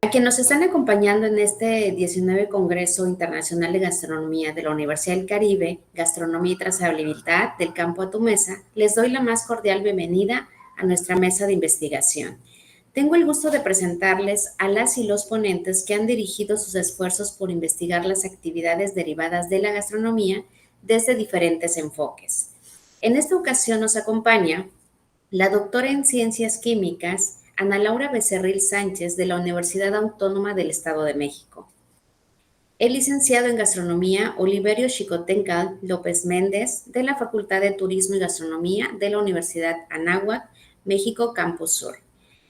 A quienes nos están acompañando en este 19 Congreso Internacional de Gastronomía de la Universidad del Caribe, Gastronomía y Trazabilidad del Campo a tu Mesa, les doy la más cordial bienvenida a nuestra mesa de investigación. Tengo el gusto de presentarles a las y los ponentes que han dirigido sus esfuerzos por investigar las actividades derivadas de la gastronomía desde diferentes enfoques. En esta ocasión nos acompaña la doctora en Ciencias Químicas, Ana Laura Becerril Sánchez, de la Universidad Autónoma del Estado de México. El licenciado en Gastronomía, Oliverio Xicotencal López Méndez, de la Facultad de Turismo y Gastronomía de la Universidad Anáhuac, México, Campus Sur.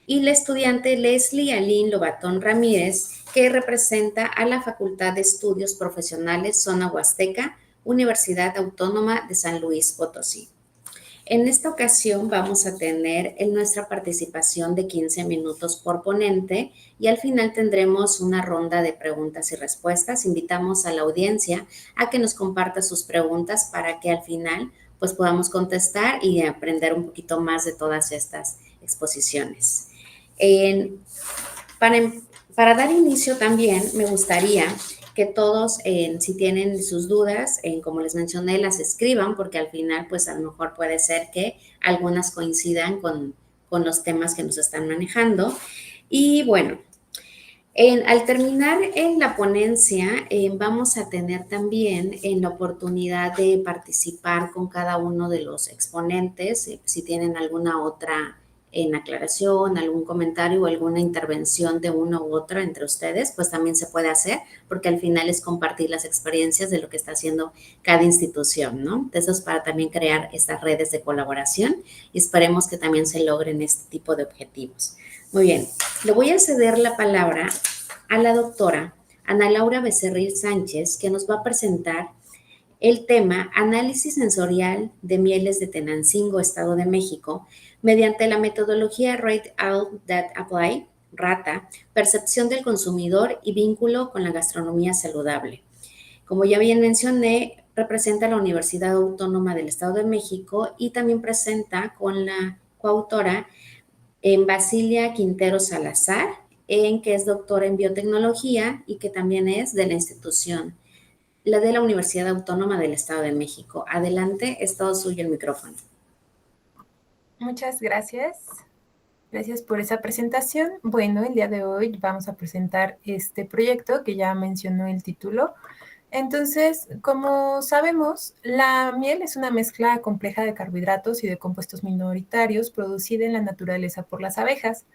Y la estudiante Leslie Aline Lobatón Ramírez, que representa a la Facultad de Estudios Profesionales Zona Huasteca, Universidad Autónoma de San Luis Potosí. En esta ocasión vamos a tener en nuestra participación de 15 minutos por ponente y al final tendremos una ronda de preguntas y respuestas. Invitamos a la audiencia a que nos comparta sus preguntas para que al final pues podamos contestar y aprender un poquito más de todas estas exposiciones. Para, para dar inicio también me gustaría que todos, si tienen sus dudas, como les mencioné, las escriban, porque al final, pues a lo mejor puede ser que algunas coincidan con los temas que nos están manejando. Y bueno, al terminar en la ponencia, vamos a tener también la oportunidad de participar con cada uno de los exponentes, si tienen alguna otra aclaración, algún comentario o alguna intervención de uno u otro entre ustedes, pues también se puede hacer, porque al final es compartir las experiencias de lo que está haciendo cada institución, ¿no? Eso es para también crear estas redes de colaboración y esperemos que también se logren este tipo de objetivos. Muy bien, le voy a ceder la palabra a la doctora Ana Laura Becerril Sánchez, que nos va a presentar el tema Análisis sensorial de mieles de Tenancingo, Estado de México, mediante la metodología Rate Out That Apply, RATA, percepción del consumidor y vínculo con la gastronomía saludable. Como ya bien mencioné, representa la Universidad Autónoma del Estado de México y también presenta con la coautora en Basilia Quintero Salazar, en que es doctora en biotecnología y que también es de la institución, la de la Universidad Autónoma del Estado de México. Adelante, es todo suyo el micrófono. Muchas gracias. Gracias por esa presentación. Bueno, el día de hoy vamos a presentar este proyecto que ya mencionó el título. Entonces, como sabemos, la miel es una mezcla compleja de carbohidratos y de compuestos minoritarios producida en la naturaleza por las abejas.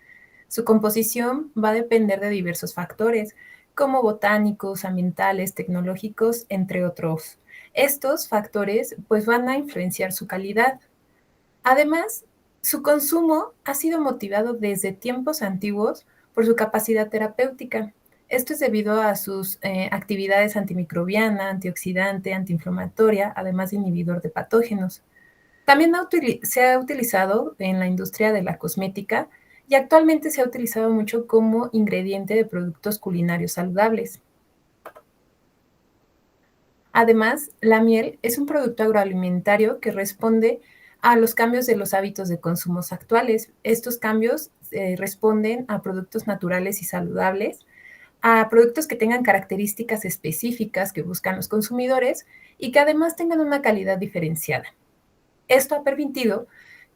Su composición va a depender de diversos factores, como botánicos, ambientales, tecnológicos, entre otros. Estos factores pues van a influenciar su calidad. Además, su consumo ha sido motivado desde tiempos antiguos por su capacidad terapéutica. Esto es debido a sus actividades antimicrobiana, antioxidante, antiinflamatoria, además de inhibidor de patógenos. También se ha utilizado en la industria de la cosmética y actualmente se ha utilizado mucho como ingrediente de productos culinarios saludables. Además, la miel es un producto agroalimentario que responde a los cambios de los hábitos de consumos actuales. Estos cambios responden a productos naturales y saludables, a productos que tengan características específicas que buscan los consumidores y que además tengan una calidad diferenciada. Esto ha permitido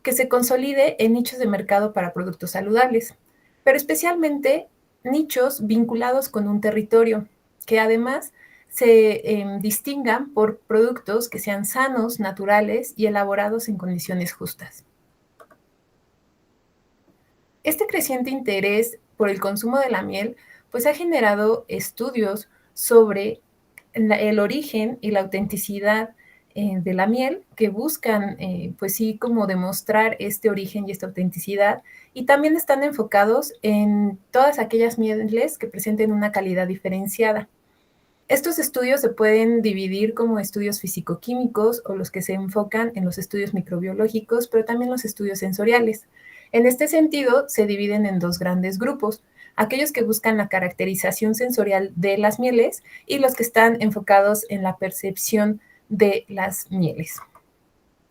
que se consolide en nichos de mercado para productos saludables, pero especialmente nichos vinculados con un territorio, que además se distingan por productos que sean sanos, naturales y elaborados en condiciones justas. Este creciente interés por el consumo de la miel pues ha generado estudios sobre el origen y la autenticidad de la miel que buscan pues sí como demostrar este origen y esta autenticidad y también están enfocados en todas aquellas mieles que presenten una calidad diferenciada. Estos estudios se pueden dividir como estudios fisicoquímicos o los que se enfocan en los estudios microbiológicos, pero también los estudios sensoriales. En este sentido, se dividen en dos grandes grupos, aquellos que buscan la caracterización sensorial de las mieles y los que están enfocados en la percepción de las mieles.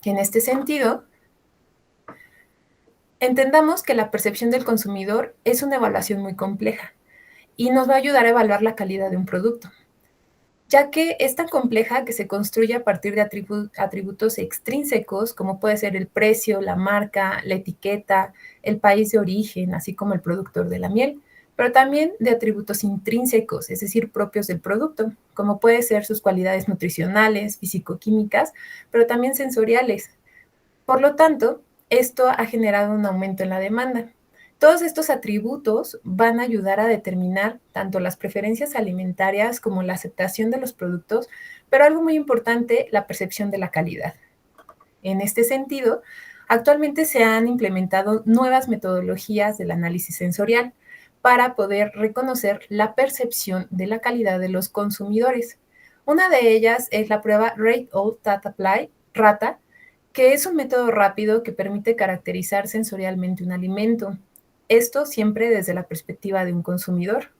En este sentido, entendamos que la percepción del consumidor es una evaluación muy compleja y nos va a ayudar a evaluar la calidad de un producto, ya que es tan compleja que se construye a partir de atributos extrínsecos, como puede ser el precio, la marca, la etiqueta, el país de origen, así como el productor de la miel, pero también de atributos intrínsecos, es decir, propios del producto, como puede ser sus cualidades nutricionales, físico-químicas, pero también sensoriales. Por lo tanto, esto ha generado un aumento en la demanda. Todos estos atributos van a ayudar a determinar tanto las preferencias alimentarias como la aceptación de los productos, pero algo muy importante, la percepción de la calidad. En este sentido, actualmente se han implementado nuevas metodologías del análisis sensorial para poder reconocer la percepción de la calidad de los consumidores. Una de ellas es la prueba Rate of Data Apply, RATA, que es un método rápido que permite caracterizar sensorialmente un alimento. Esto siempre desde la perspectiva de un consumidor.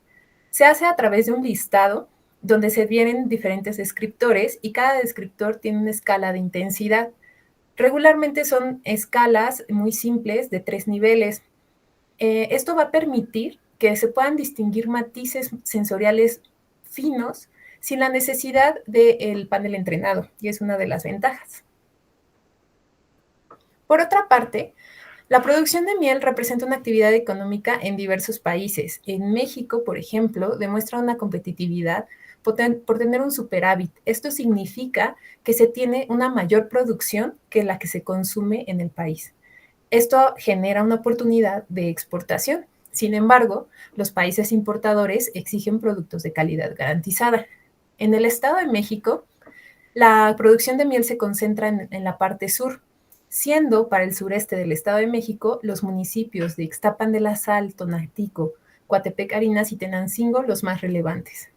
Se hace a través de un listado donde se vienen diferentes descriptores y cada descriptor tiene una escala de intensidad. Regularmente son escalas muy simples de 3 niveles. Esto va a permitir que se puedan distinguir matices sensoriales finos sin la necesidad del panel entrenado, y es una de las ventajas. Por otra parte, la producción de miel representa una actividad económica en diversos países. En México, por ejemplo, demuestra una competitividad por tener un superávit. Esto significa que se tiene una mayor producción que la que se consume en el país. Esto genera una oportunidad de exportación. Sin embargo, los países importadores exigen productos de calidad garantizada. En el Estado de México, la producción de miel se concentra en la parte sur, siendo para el sureste del Estado de México los municipios de Ixtapan de la Sal, Tonatico, Coatepec, Arenas y Tenancingo los más relevantes.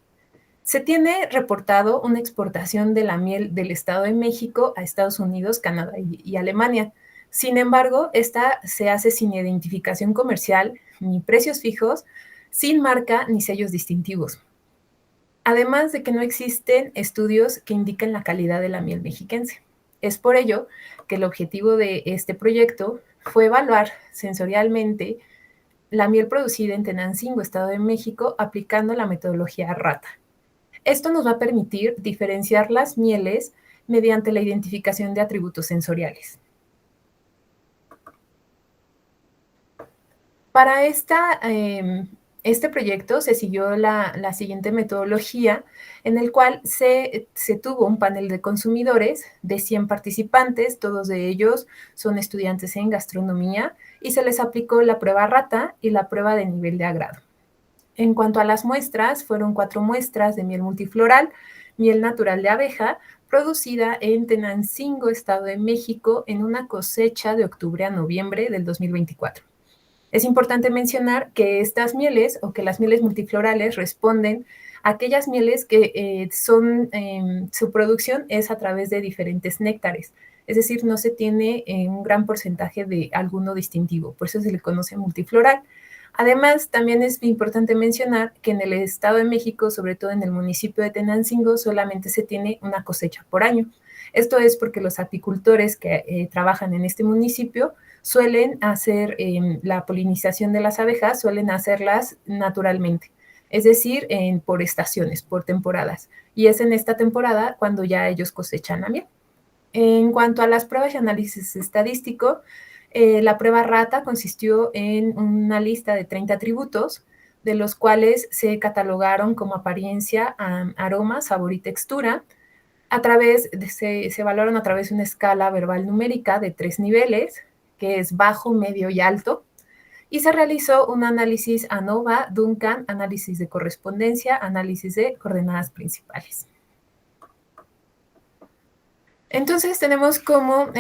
Se tiene reportado una exportación de la miel del Estado de México a Estados Unidos, Canadá y Alemania. Sin embargo, esta se hace sin identificación comercial, ni precios fijos, sin marca ni sellos distintivos. Además de que no existen estudios que indiquen la calidad de la miel mexiquense. Es por ello que el objetivo de este proyecto fue evaluar sensorialmente la miel producida en Tenancingo, Estado de México, aplicando la metodología RATA. Esto nos va a permitir diferenciar las mieles mediante la identificación de atributos sensoriales. Para este proyecto se siguió la siguiente metodología, en el cual se tuvo un panel de consumidores de 100 participantes, todos de ellos son estudiantes en gastronomía, y se les aplicó la prueba RATA y la prueba de nivel de agrado. En cuanto a las muestras, fueron 4 muestras de miel multifloral, miel natural de abeja, producida en Tenancingo, Estado de México, en una cosecha de octubre a noviembre del 2024. Es importante mencionar que estas mieles o que las mieles multiflorales responden a aquellas mieles que su producción es a través de diferentes néctares, es decir, no se tiene un gran porcentaje de alguno distintivo, por eso se le conoce multifloral. Además, también es importante mencionar que en el Estado de México, sobre todo en el municipio de Tenancingo, solamente se tiene una cosecha por año. Esto es porque los apicultores que trabajan en este municipio suelen hacer la polinización de las abejas, suelen hacerlas naturalmente, es decir, por estaciones, por temporadas. Y es en esta temporada cuando ya ellos cosechan la miel. En cuanto a las pruebas y análisis estadístico, la prueba RATA consistió en una lista de 30 atributos, de los cuales se catalogaron como apariencia, aroma, sabor y textura. Se evaluaron a través de una escala verbal numérica de 3 niveles, que es bajo, medio y alto, y se realizó un análisis ANOVA, Duncan, análisis de correspondencia, análisis de coordenadas principales. Entonces tenemos como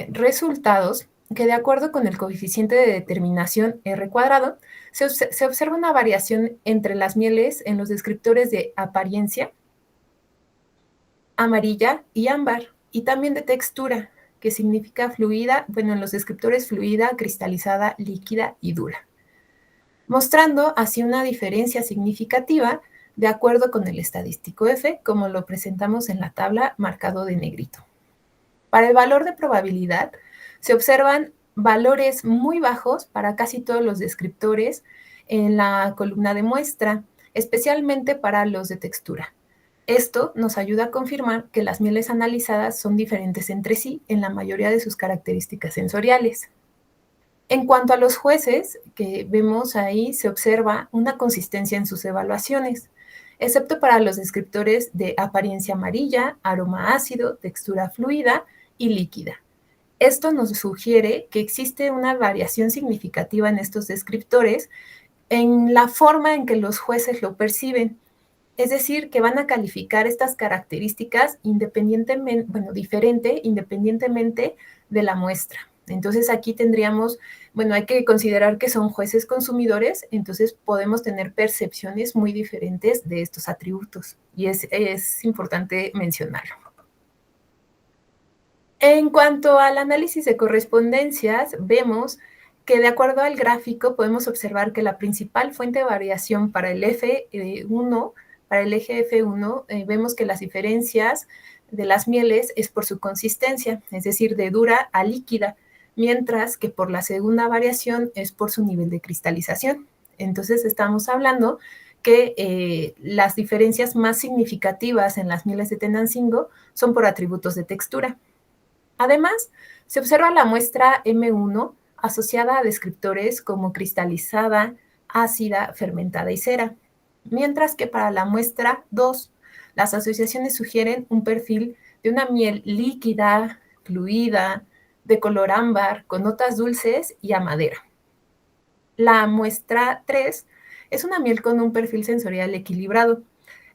resultados que de acuerdo con el coeficiente de determinación R cuadrado, se observa una variación entre las mieles en los descriptores de apariencia, amarilla y ámbar, y también de textura, que significa fluida, bueno, en los descriptores fluida, cristalizada, líquida y dura, mostrando así una diferencia significativa de acuerdo con el estadístico F, como lo presentamos en la tabla marcado de negrito. Para el valor de probabilidad, se observan valores muy bajos para casi todos los descriptores en la columna de muestra. especialmente para los de textura. Esto nos ayuda a confirmar que las mieles analizadas son diferentes entre sí en la mayoría de sus características sensoriales. En cuanto a los jueces que vemos ahí, se observa una consistencia en sus evaluaciones, excepto para los descriptores de apariencia amarilla, aroma ácido, textura fluida y líquida. Esto nos sugiere que existe una variación significativa en estos descriptores en la forma en que los jueces lo perciben. Es decir, que van a calificar estas características diferente independientemente de la muestra. Entonces aquí tendríamos, hay que considerar que son jueces consumidores, entonces podemos tener percepciones muy diferentes de estos atributos y es importante mencionarlo. En cuanto al análisis de correspondencias, vemos que de acuerdo al gráfico podemos observar que la principal fuente de variación para el F1, para el eje F1, vemos que las diferencias de las mieles es por su consistencia, es decir, de dura a líquida, mientras que por la segunda variación es por su nivel de cristalización. Entonces estamos hablando que las diferencias más significativas en las mieles de Tenancingo son por atributos de textura. Además, se observa la muestra M1 asociada a descriptores como cristalizada, ácida, fermentada y cera, mientras que para la muestra 2, las asociaciones sugieren un perfil de una miel líquida, fluida, de color ámbar, con notas dulces y a madera. La muestra 3 es una miel con un perfil sensorial equilibrado.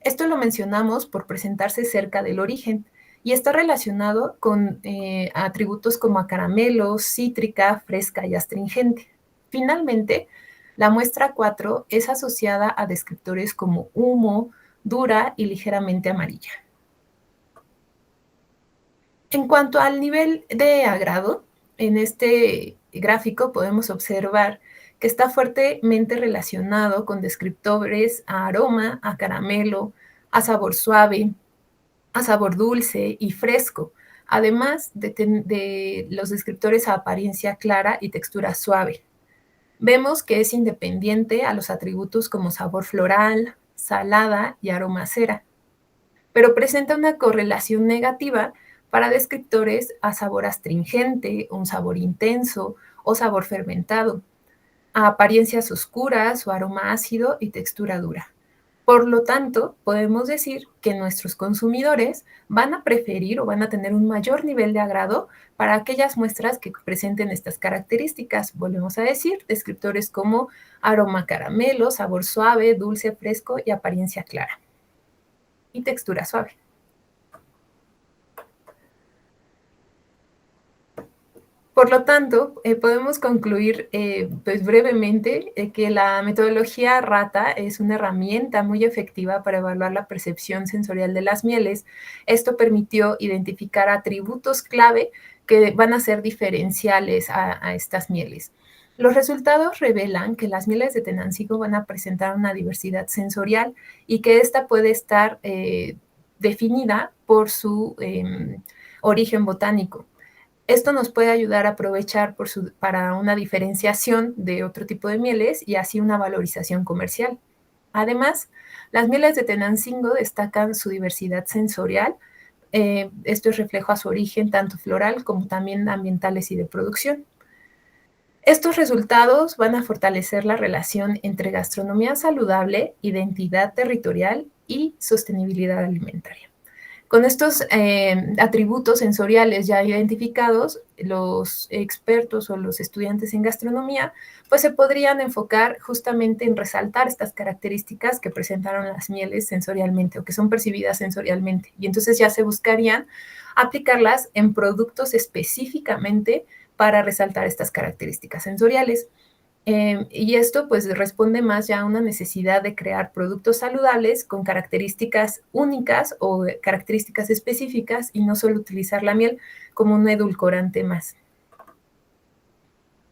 Esto lo mencionamos por presentarse cerca del origen, y está relacionado con atributos como a caramelo, cítrica, fresca y astringente. Finalmente, la muestra 4 es asociada a descriptores como humo, dura y ligeramente amarilla. En cuanto al nivel de agrado, en este gráfico podemos observar que está fuertemente relacionado con descriptores a aroma, a caramelo, a sabor suave, a sabor dulce y fresco, además de los descriptores a apariencia clara y textura suave. Vemos que es independiente a los atributos como sabor floral, salada y aroma cera, pero presenta una correlación negativa para descriptores a sabor astringente, un sabor intenso o sabor fermentado, a apariencias oscuras o aroma ácido y textura dura. Por lo tanto, podemos decir que nuestros consumidores van a preferir o van a tener un mayor nivel de agrado para aquellas muestras que presenten estas características. Volvemos a decir, descriptores como aroma caramelo, sabor suave, dulce, fresco y apariencia clara. Y textura suave. Por lo tanto, podemos concluir brevemente que la metodología RATA es una herramienta muy efectiva para evaluar la percepción sensorial de las mieles. Esto permitió identificar atributos clave que van a ser diferenciales a estas mieles. Los resultados revelan que las mieles de Tenancingo van a presentar una diversidad sensorial y que esta puede estar definida por su origen botánico. Esto nos puede ayudar a aprovechar para una diferenciación de otro tipo de mieles y así una valorización comercial. Además, las mieles de Tenancingo destacan su diversidad sensorial. Esto es reflejo a su origen tanto floral como también ambientales y de producción. Estos resultados van a fortalecer la relación entre gastronomía saludable, identidad territorial y sostenibilidad alimentaria. Con estos atributos sensoriales ya identificados, los expertos o los estudiantes en gastronomía, pues se podrían enfocar justamente en resaltar estas características que presentaron las mieles sensorialmente o que son percibidas sensorialmente. Y entonces ya se buscarían aplicarlas en productos específicamente para resaltar estas características sensoriales. Y esto pues responde más ya a una necesidad de crear productos saludables con características únicas o características específicas y no solo utilizar la miel como un edulcorante más.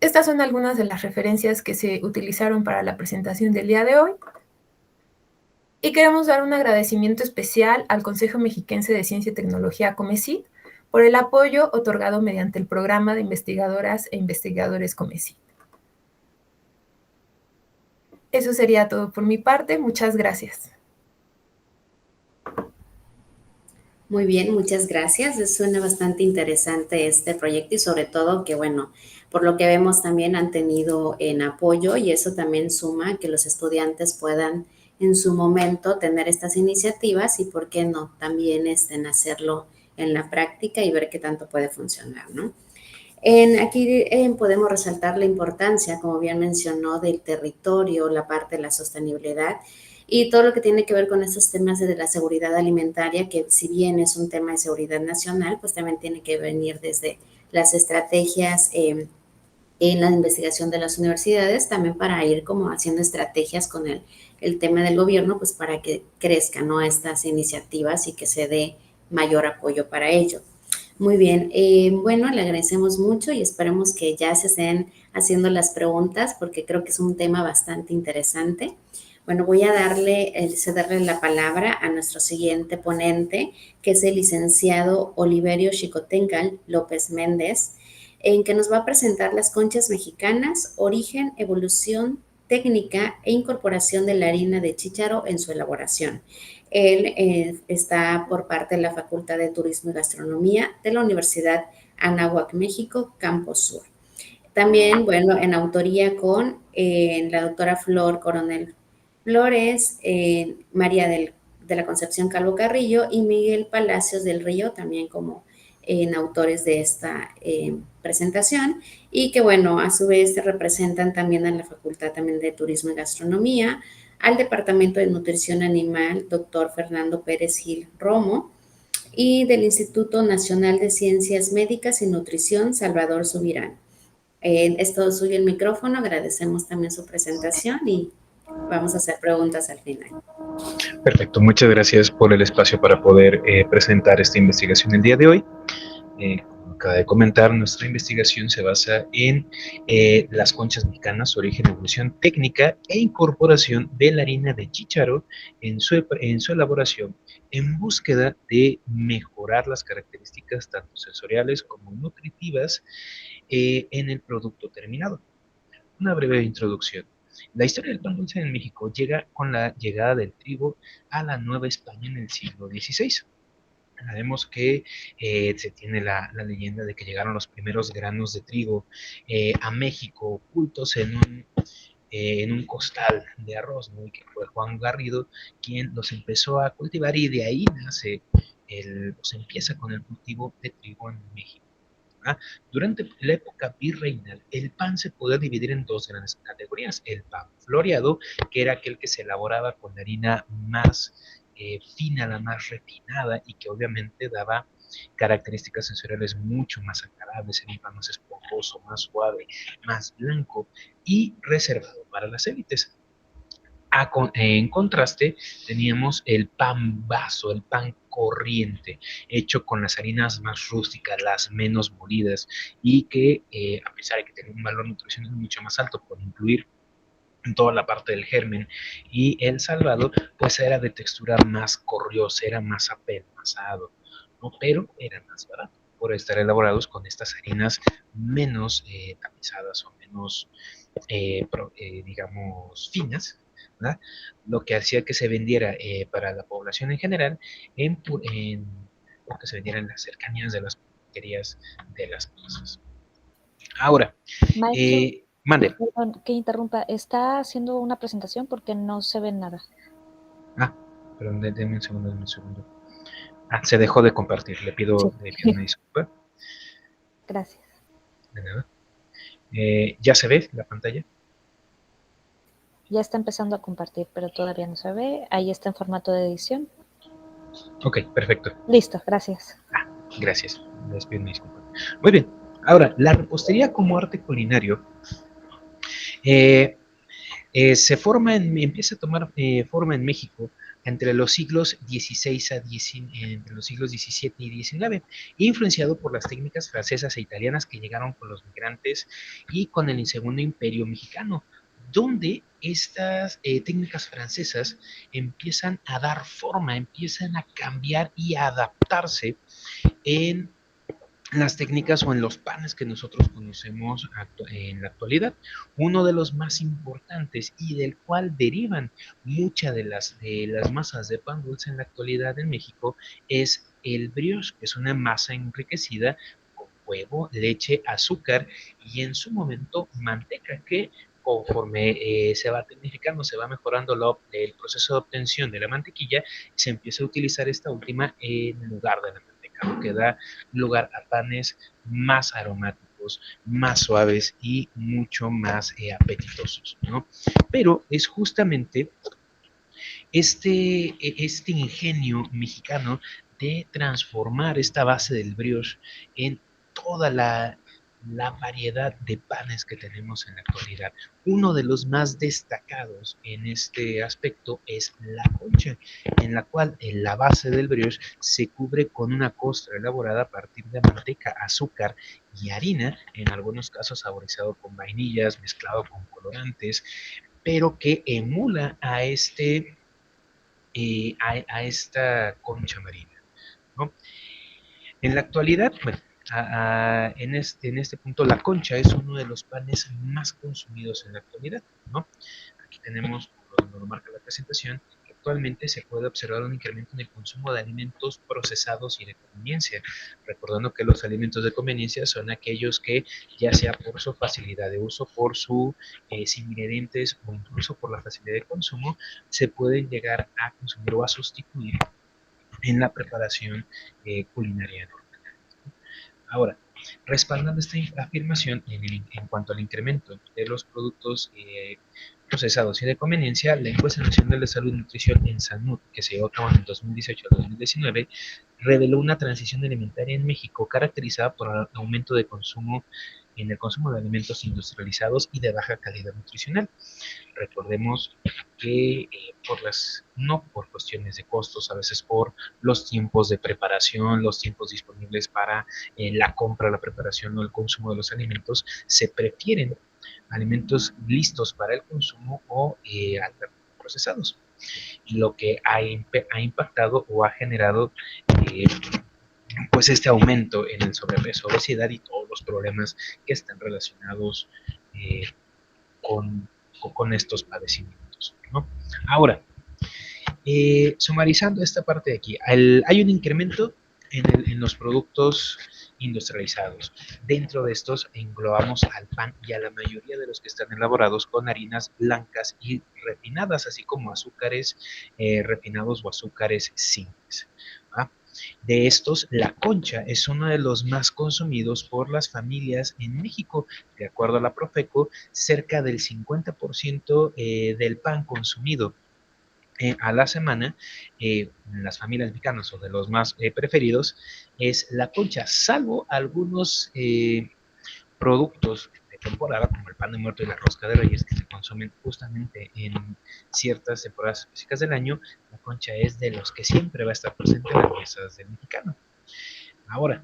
Estas son algunas de las referencias que se utilizaron para la presentación del día de hoy. Y queremos dar un agradecimiento especial al Consejo Mexiquense de Ciencia y Tecnología, COMECIT, por el apoyo otorgado mediante el programa de investigadoras e investigadores COMECIT. Eso sería todo por mi parte. Muchas gracias. Muy bien, muchas gracias. Suena bastante interesante este proyecto y sobre todo que, bueno, por lo que vemos también han tenido en apoyo y eso también suma que los estudiantes puedan en su momento tener estas iniciativas y, ¿por qué no?, también hacerlo en la práctica y ver qué tanto puede funcionar, ¿no? Aquí podemos resaltar la importancia, como bien mencionó, del territorio, la parte de la sostenibilidad y todo lo que tiene que ver con estos temas de la seguridad alimentaria, que si bien es un tema de seguridad nacional, pues también tiene que venir desde las estrategias en la investigación de las universidades, también para ir como haciendo estrategias con el tema del gobierno, pues para que crezcan, ¿no?, estas iniciativas y que se dé mayor apoyo para ello. Muy bien, bueno, le agradecemos mucho y esperemos que ya se estén haciendo las preguntas porque creo que es un tema bastante interesante. Bueno, voy a cederle la palabra a nuestro siguiente ponente, que es el licenciado Oliverio Xicotencal López Méndez, en que nos va a presentar las conchas mexicanas, origen, evolución, técnica e incorporación de la harina de chícharo en su elaboración. Él está por parte de la Facultad de Turismo y Gastronomía de la Universidad Anáhuac, México, Campus Sur. También, bueno, en autoría con la doctora Flor Coronel Flores, María de la Concepción Calvo Carrillo y Miguel Palacios del Río, también como en autores de esta presentación, y que bueno, a su vez representan también a la Facultad también de Turismo y Gastronomía, al Departamento de Nutrición Animal, doctor Fernando Pérez Gil Romo, y del Instituto Nacional de Ciencias Médicas y Nutrición, Salvador Subirán. Es todo suyo el micrófono, agradecemos también su presentación y vamos a hacer preguntas al final. Perfecto, muchas gracias por el espacio para poder presentar esta investigación el día de hoy. Como acaba de comentar, nuestra investigación se basa en las conchas mexicanas, origen, evolución técnica e incorporación de la harina de chícharo en su elaboración en búsqueda de mejorar las características tanto sensoriales como nutritivas en el producto terminado. Una breve introducción. La historia del pan dulce en México llega con la llegada del trigo a la Nueva España en el siglo XVI. Sabemos que se tiene la leyenda de que llegaron los primeros granos de trigo a México ocultos en un costal de arroz, ¿no? Y que fue Juan Garrido quien los empezó a cultivar y de ahí se empieza con el cultivo de trigo en México. ¿Ah? Durante la época virreinal, el pan se podía dividir en dos grandes categorías. El pan floreado, que era aquel que se elaboraba con la harina más fina, la más refinada, y que obviamente daba características sensoriales mucho más agradables, era un pan más esponjoso, más suave, más blanco y reservado para las élites. En contraste, teníamos el pan vaso, el pan corriente, hecho con las harinas más rústicas, las menos molidas, y que a pesar de que tenía un valor nutricional mucho más alto por incluir en toda la parte del germen y el salvado, pues era de textura más corriosa, era más apelmazado, ¿no? Pero era más barato por estar elaborados con estas harinas menos tamizadas o menos, digamos, finas, ¿verdad? Lo que hacía que se vendiera para la población en general, o que se vendiera en las cercanías de las pulperías de las plazas. Ahora, Maestro, mande. perdón que interrumpa, está haciendo una presentación porque no se ve nada. Perdón, denme un segundo, denme un segundo. Se dejó de compartir, le pido una disculpa. Gracias. De nada. ¿Ya se ve la pantalla? Ya está empezando a compartir, pero todavía no se ve. Ahí está en formato de edición. Ok, perfecto. Listo, gracias. Gracias, les pido una disculpa. Muy bien, ahora, la repostería como arte culinario empieza a tomar forma en México entre los siglos entre los siglos XVII y XIX, influenciado por las técnicas francesas e italianas que llegaron con los migrantes y con el Segundo Imperio Mexicano, donde estas técnicas francesas empiezan a dar forma, empiezan a cambiar y a adaptarse en las técnicas o en los panes que nosotros conocemos en la actualidad. Uno de los más importantes y del cual derivan muchas de las masas de pan dulce en la actualidad en México es el brioche, que es una masa enriquecida con huevo, leche, azúcar y en su momento manteca, que conforme se va tecnificando, se va mejorando el proceso de obtención de la mantequilla, se empieza a utilizar esta última en lugar de la manteca, lo que da lugar a panes más aromáticos, más suaves y mucho más apetitosos, ¿no? Pero es justamente este ingenio mexicano de transformar esta base del brioche en toda la variedad de panes que tenemos en la actualidad. Uno de los más destacados en este aspecto es la concha, en la cual en la base del brioche se cubre con una costra elaborada a partir de manteca, azúcar y harina, en algunos casos saborizado con vainillas, mezclado con colorantes, pero que emula a esta concha marina, ¿no? En la actualidad, bueno, en este punto la concha es uno de los panes más consumidos en la actualidad, ¿no? Aquí tenemos, como lo marca la presentación, que actualmente se puede observar un incremento en el consumo de alimentos procesados y de conveniencia, recordando que los alimentos de conveniencia son aquellos que, ya sea por su facilidad de uso, por sus ingredientes o incluso por la facilidad de consumo, se pueden llegar a consumir o a sustituir en la preparación culinaria normal. Ahora, respaldando esta afirmación en cuanto al incremento de los productos procesados y de conveniencia, la encuesta nacional de salud y nutrición en salud, que se llevó a cabo en 2018 a 2019, reveló una transición alimentaria en México caracterizada por el aumento de consumo en el consumo de alimentos industrializados y de baja calidad nutricional. Recordemos que no por cuestiones de costos, a veces por los tiempos de preparación, los tiempos disponibles para la compra, la preparación o el consumo de los alimentos, se prefieren alimentos listos para el consumo o procesados, lo que ha impactado o ha generado eh, pues este aumento en el sobrepeso, obesidad y todos los problemas que están relacionados eh, con, con estos padecimientos, ¿no? Ahora, sumarizando esta parte de aquí, hay un incremento en los productos industrializados. Dentro de estos englobamos al pan y a la mayoría de los que están elaborados con harinas blancas y refinadas, así como azúcares refinados o azúcares simples. ¿Va? De estos, la concha es uno de los más consumidos por las familias en México. De acuerdo a la Profeco, cerca del 50% del pan consumido a la semana, las familias mexicanas o de los más preferidos, es la concha, salvo algunos productos de temporada, como el pan de muerto y la rosca de reyes, que se consumen justamente en ciertas temporadas específicas del año. La concha es de los que siempre va a estar presente en las mesas del mexicano. Ahora,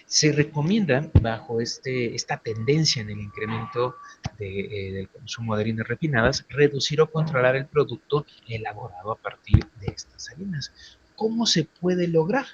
se recomienda, bajo esta tendencia en el incremento del consumo de harinas refinadas, reducir o controlar el producto elaborado a partir de estas harinas. ¿Cómo se puede lograr?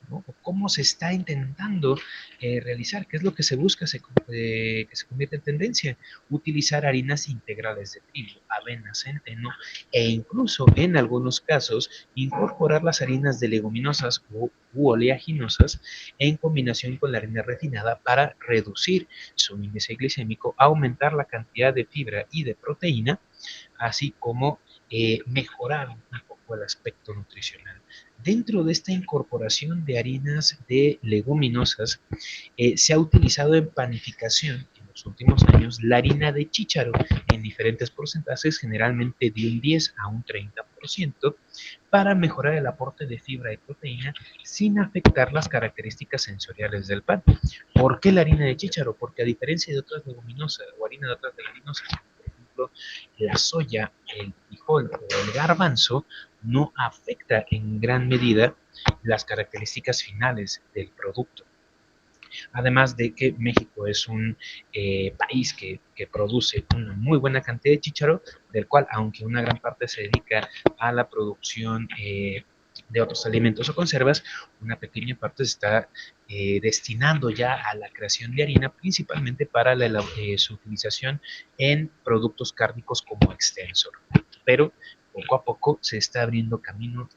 ¿No? ¿Cómo se está intentando realizar? ¿Qué es lo que se busca que se convierta en tendencia? Utilizar harinas integrales de trigo, avena, centeno e incluso en algunos casos incorporar las harinas de leguminosas u oleaginosas en combinación con la harina refinada para reducir su índice glicémico, aumentar la cantidad de fibra y de proteína, así como mejorar un poco el aspecto nutricional. Dentro de esta incorporación de harinas de leguminosas, se ha utilizado en panificación en los últimos años la harina de chícharo en diferentes porcentajes, generalmente de un 10 a un 30%, para mejorar el aporte de fibra y proteína sin afectar las características sensoriales del pan. ¿Por qué la harina de chícharo? Porque a diferencia de otras leguminosas o harina de otras leguminosas, por ejemplo, la soya, el frijol o el garbanzo, no afecta en gran medida las características finales del producto. Además de que México es un país que produce una muy buena cantidad de chícharo, del cual, aunque una gran parte se dedica a la producción de otros alimentos o conservas, una pequeña parte se está destinando ya a la creación de harina, principalmente para su utilización en productos cárnicos como extensor. Pero poco a poco se está abriendo camino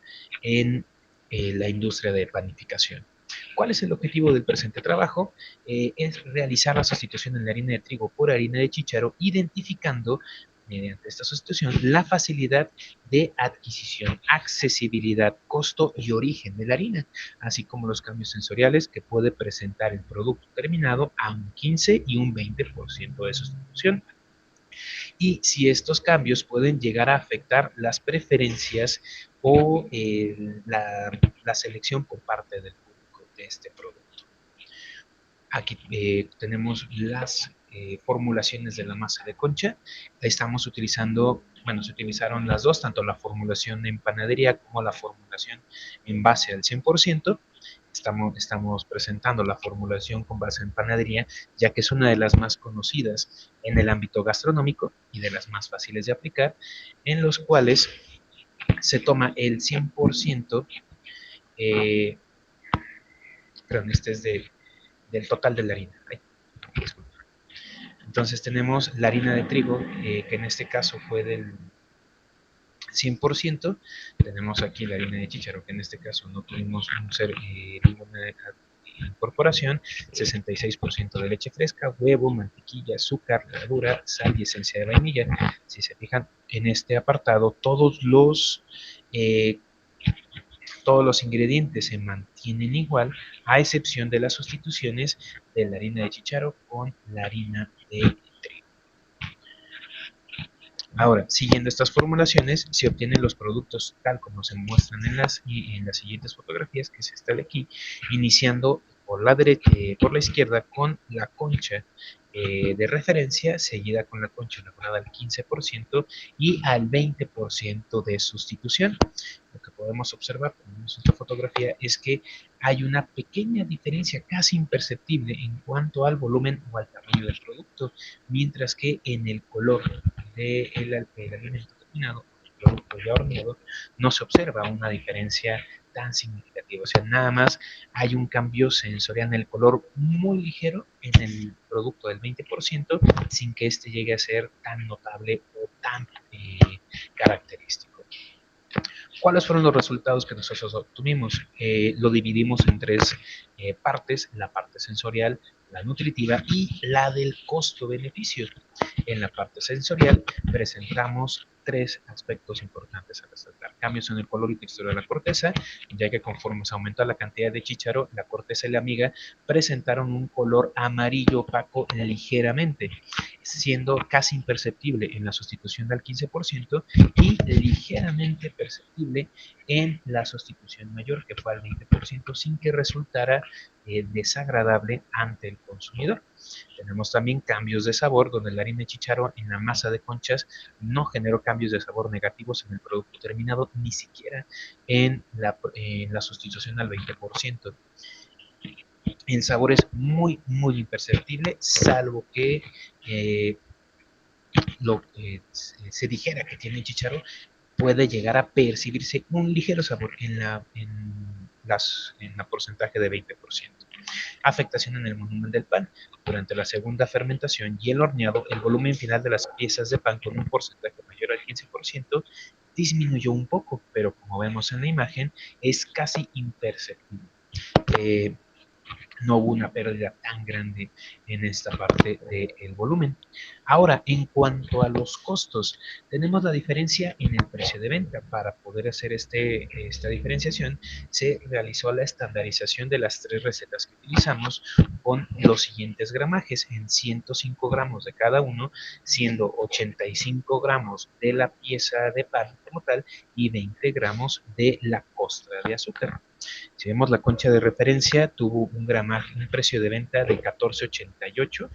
en la industria de panificación. ¿Cuál es el objetivo del presente trabajo? Es realizar la sustitución de la harina de trigo por harina de chícharo, identificando mediante esta sustitución la facilidad de adquisición, accesibilidad, costo y origen de la harina, así como los cambios sensoriales que puede presentar el producto terminado a un 15 y un 20% de sustitución. Y si estos cambios pueden llegar a afectar las preferencias o la selección por parte del público de este producto. Aquí tenemos las formulaciones de la masa de concha. Estamos utilizando, bueno, se utilizaron las dos, tanto la formulación en panadería como la formulación en base al 100%. Estamos presentando la formulación con base en panadería, ya que es una de las más conocidas en el ámbito gastronómico y de las más fáciles de aplicar, en los cuales se toma el 100%, perdón, este es del total de la harina. Entonces tenemos la harina de trigo, que en este caso fue del 100%. Tenemos aquí la harina de chícharo, que en este caso no tuvimos ninguna incorporación, 66% de leche fresca, huevo, mantequilla, azúcar, levadura, sal y esencia de vainilla. Si se fijan en este apartado, todos los ingredientes se mantienen igual, a excepción de las sustituciones de la harina de chícharo con la harina de trigo. Ahora, siguiendo estas formulaciones, se obtienen los productos tal como se muestran en las siguientes fotografías, que es esta de aquí, iniciando por la izquierda con la concha de referencia, seguida con la concha elaborada al 15% y al 20% de sustitución. Lo que podemos observar en esta fotografía es que hay una pequeña diferencia casi imperceptible en cuanto al volumen o al tamaño del producto, mientras que en el color del alimento terminado, el producto ya horneado, no se observa una diferencia tan significativa. O sea, nada más hay un cambio sensorial en el color muy ligero en el producto del 20%, sin que este llegue a ser tan notable o tan característico. ¿Cuáles fueron los resultados que nosotros obtuvimos? Lo dividimos en tres partes: la parte sensorial, la nutritiva y la del costo-beneficio. En la parte sensorial presentamos tres aspectos importantes a resaltar: cambios en el color y textura de la corteza, ya que conforme se aumenta la cantidad de chícharo, la corteza y la miga presentaron un color amarillo opaco ligeramente, siendo casi imperceptible en la sustitución del 15% y ligeramente perceptible en la sustitución mayor, que fue al 20%, sin que resultara desagradable ante el consumidor. Tenemos también cambios de sabor, donde la harina de chícharo en la masa de conchas no generó cambios de sabor negativos en el producto terminado, ni siquiera en la sustitución al 20%. El sabor es muy, muy imperceptible, salvo que se dijera que tiene chícharo, puede llegar a percibirse un ligero sabor en la porcentaje de 20%. Afectación en el volumen del pan. Durante la segunda fermentación y el horneado, el volumen final de las piezas de pan con un porcentaje mayor al 15% disminuyó un poco, pero como vemos en la imagen, es casi imperceptible. No hubo una pérdida tan grande en esta parte del volumen. Ahora, en cuanto a los costos, tenemos la diferencia en el precio de venta. Para poder hacer esta diferenciación, se realizó la estandarización de las tres recetas que utilizamos con los siguientes gramajes: en 105 gramos de cada uno, siendo 85 gramos de la pieza de pan como tal y 20 gramos de la costra de azúcar. Si vemos la concha de referencia, tuvo un precio de venta de $14.88,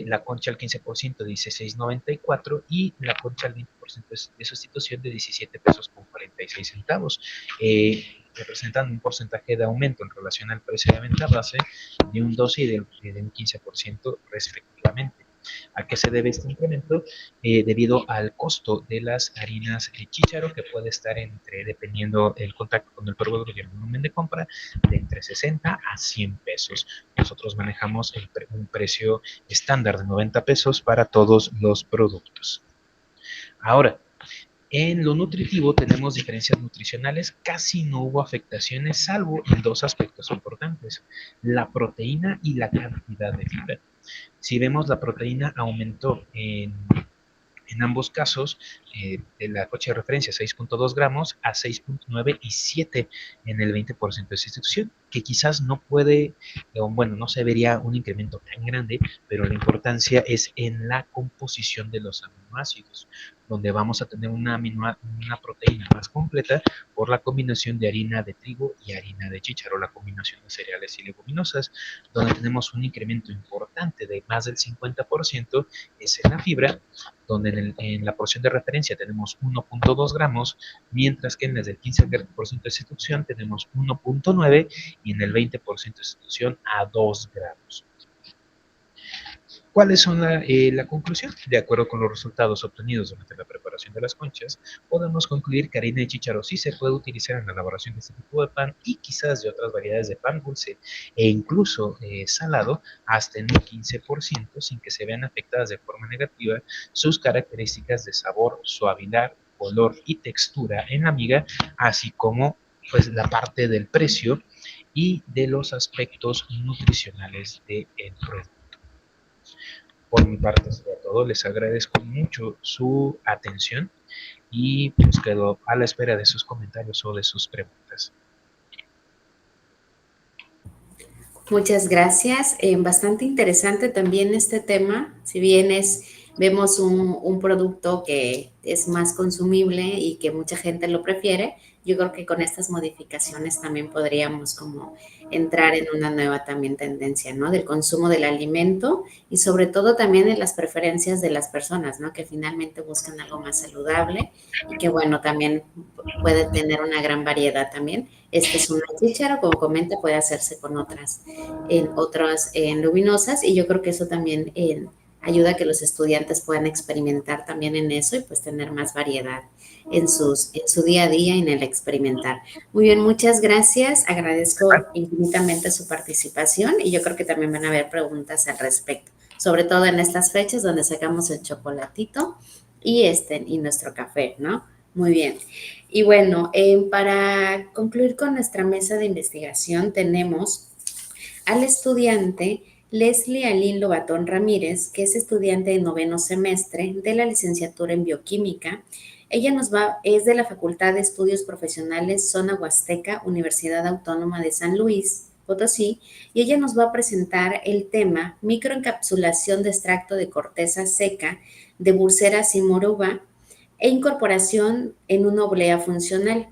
la concha al 15% de $16.94 y la concha al 20% de sustitución de $17.46, representando un porcentaje de aumento en relación al precio de venta base de un 12 y de un 15% respectivamente. ¿A qué se debe este incremento? Debido al costo de las harinas chícharo, que puede estar dependiendo el contacto con el producto y el volumen de compra, de entre 60 a 100 pesos. Nosotros manejamos un precio estándar de 90 pesos para todos los productos. Ahora, en lo nutritivo tenemos diferencias nutricionales, casi no hubo afectaciones, salvo en dos aspectos importantes: la proteína y la cantidad de fibra. Si vemos, la proteína aumentó en ambos casos, de la coche de referencia 6.2 gramos a 6.9 y 7 en el 20% de sustitución, que quizás no puede, bueno, no se vería un incremento tan grande, pero la importancia es en la composición de los aminoácidos, donde vamos a tener una proteína más completa por la combinación de harina de trigo y harina de chícharo, la combinación de cereales y leguminosas, donde tenemos un incremento importante de más del 50%, es en la fibra, donde en la porción de referencia tenemos 1.2 gramos, mientras que en el del 15% de sustitución tenemos 1.9 y en el 20% de sustitución a 2 gramos. ¿Cuáles son la conclusión? De acuerdo con los resultados obtenidos durante la preparación de las conchas, podemos concluir que harina de chícharo sí se puede utilizar en la elaboración de este tipo de pan y quizás de otras variedades de pan dulce e incluso salado hasta en un 15%, sin que se vean afectadas de forma negativa sus características de sabor, suavidad, color y textura en la miga, así como pues la parte del precio y de los aspectos nutricionales del producto. Por mi parte sería todo. Les agradezco mucho su atención y pues quedo a la espera de sus comentarios o de sus preguntas. Muchas gracias. Bastante interesante también este tema. Si bien vemos un producto que es más consumible y que mucha gente lo prefiere, yo creo que con estas modificaciones también podríamos como entrar en una nueva también tendencia, ¿no? Del consumo del alimento y sobre todo también en las preferencias de las personas, ¿no? Que finalmente buscan algo más saludable y que, bueno, también puede tener una gran variedad también. Este es una chícharo, como comenta, puede hacerse con otras luminosas, y yo creo que eso también ayuda a que los estudiantes puedan experimentar también en eso y pues tener más variedad en su día a día y en el experimentar. Muy bien, muchas gracias. Agradezco infinitamente su participación y yo creo que también van a haber preguntas al respecto, sobre todo en estas fechas donde sacamos el chocolatito y nuestro café, ¿no? Muy bien. Y bueno, para concluir con nuestra mesa de investigación tenemos al estudiante Leslie Aline Lobatón Ramírez, que es estudiante de 9º semestre de la licenciatura en bioquímica. Ella es de la Facultad de Estudios Profesionales Zona Huasteca, Universidad Autónoma de San Luis Potosí, y ella nos va a presentar el tema microencapsulación de extracto de corteza seca de Bursera cimaruba e incorporación en una oblea funcional.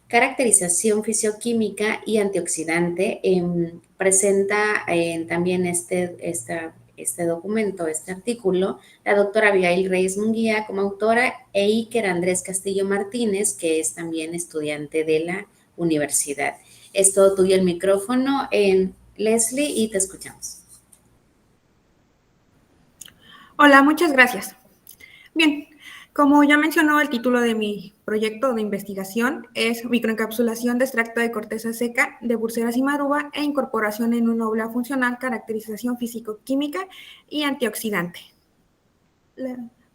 Caracterización fisioquímica y antioxidante. Presenta también este documento, este artículo, la doctora Abigail Reyes Munguía como autora e Iker Andrés Castillo Martínez, que es también estudiante de la universidad. Es todo tuyo el micrófono, Leslie, y te escuchamos. Hola, muchas gracias. Bien, como ya mencionó, el título de mi proyecto de investigación es microencapsulación de extracto de corteza seca de Bursera cimaruba e incorporación en una oblea funcional, caracterización físico-química y antioxidante.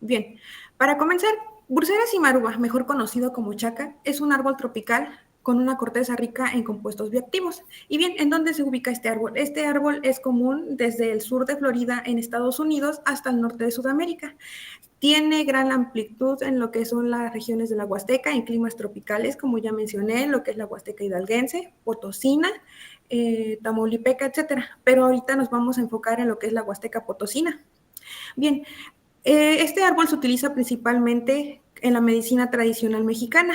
Bien, para comenzar, Bursera cimaruba, mejor conocido como chaca, es un árbol tropical con una corteza rica en compuestos bioactivos. Y bien, ¿en dónde se ubica este árbol? Este árbol es común desde el sur de Florida en Estados Unidos hasta el norte de Sudamérica. Tiene gran amplitud en lo que son las regiones de la Huasteca, en climas tropicales, como ya mencioné, lo que es la Huasteca hidalguense, potosina, tamaulipeca, etcétera. Pero ahorita nos vamos a enfocar en lo que es la Huasteca potosina. Bien, este árbol se utiliza principalmente en la medicina tradicional mexicana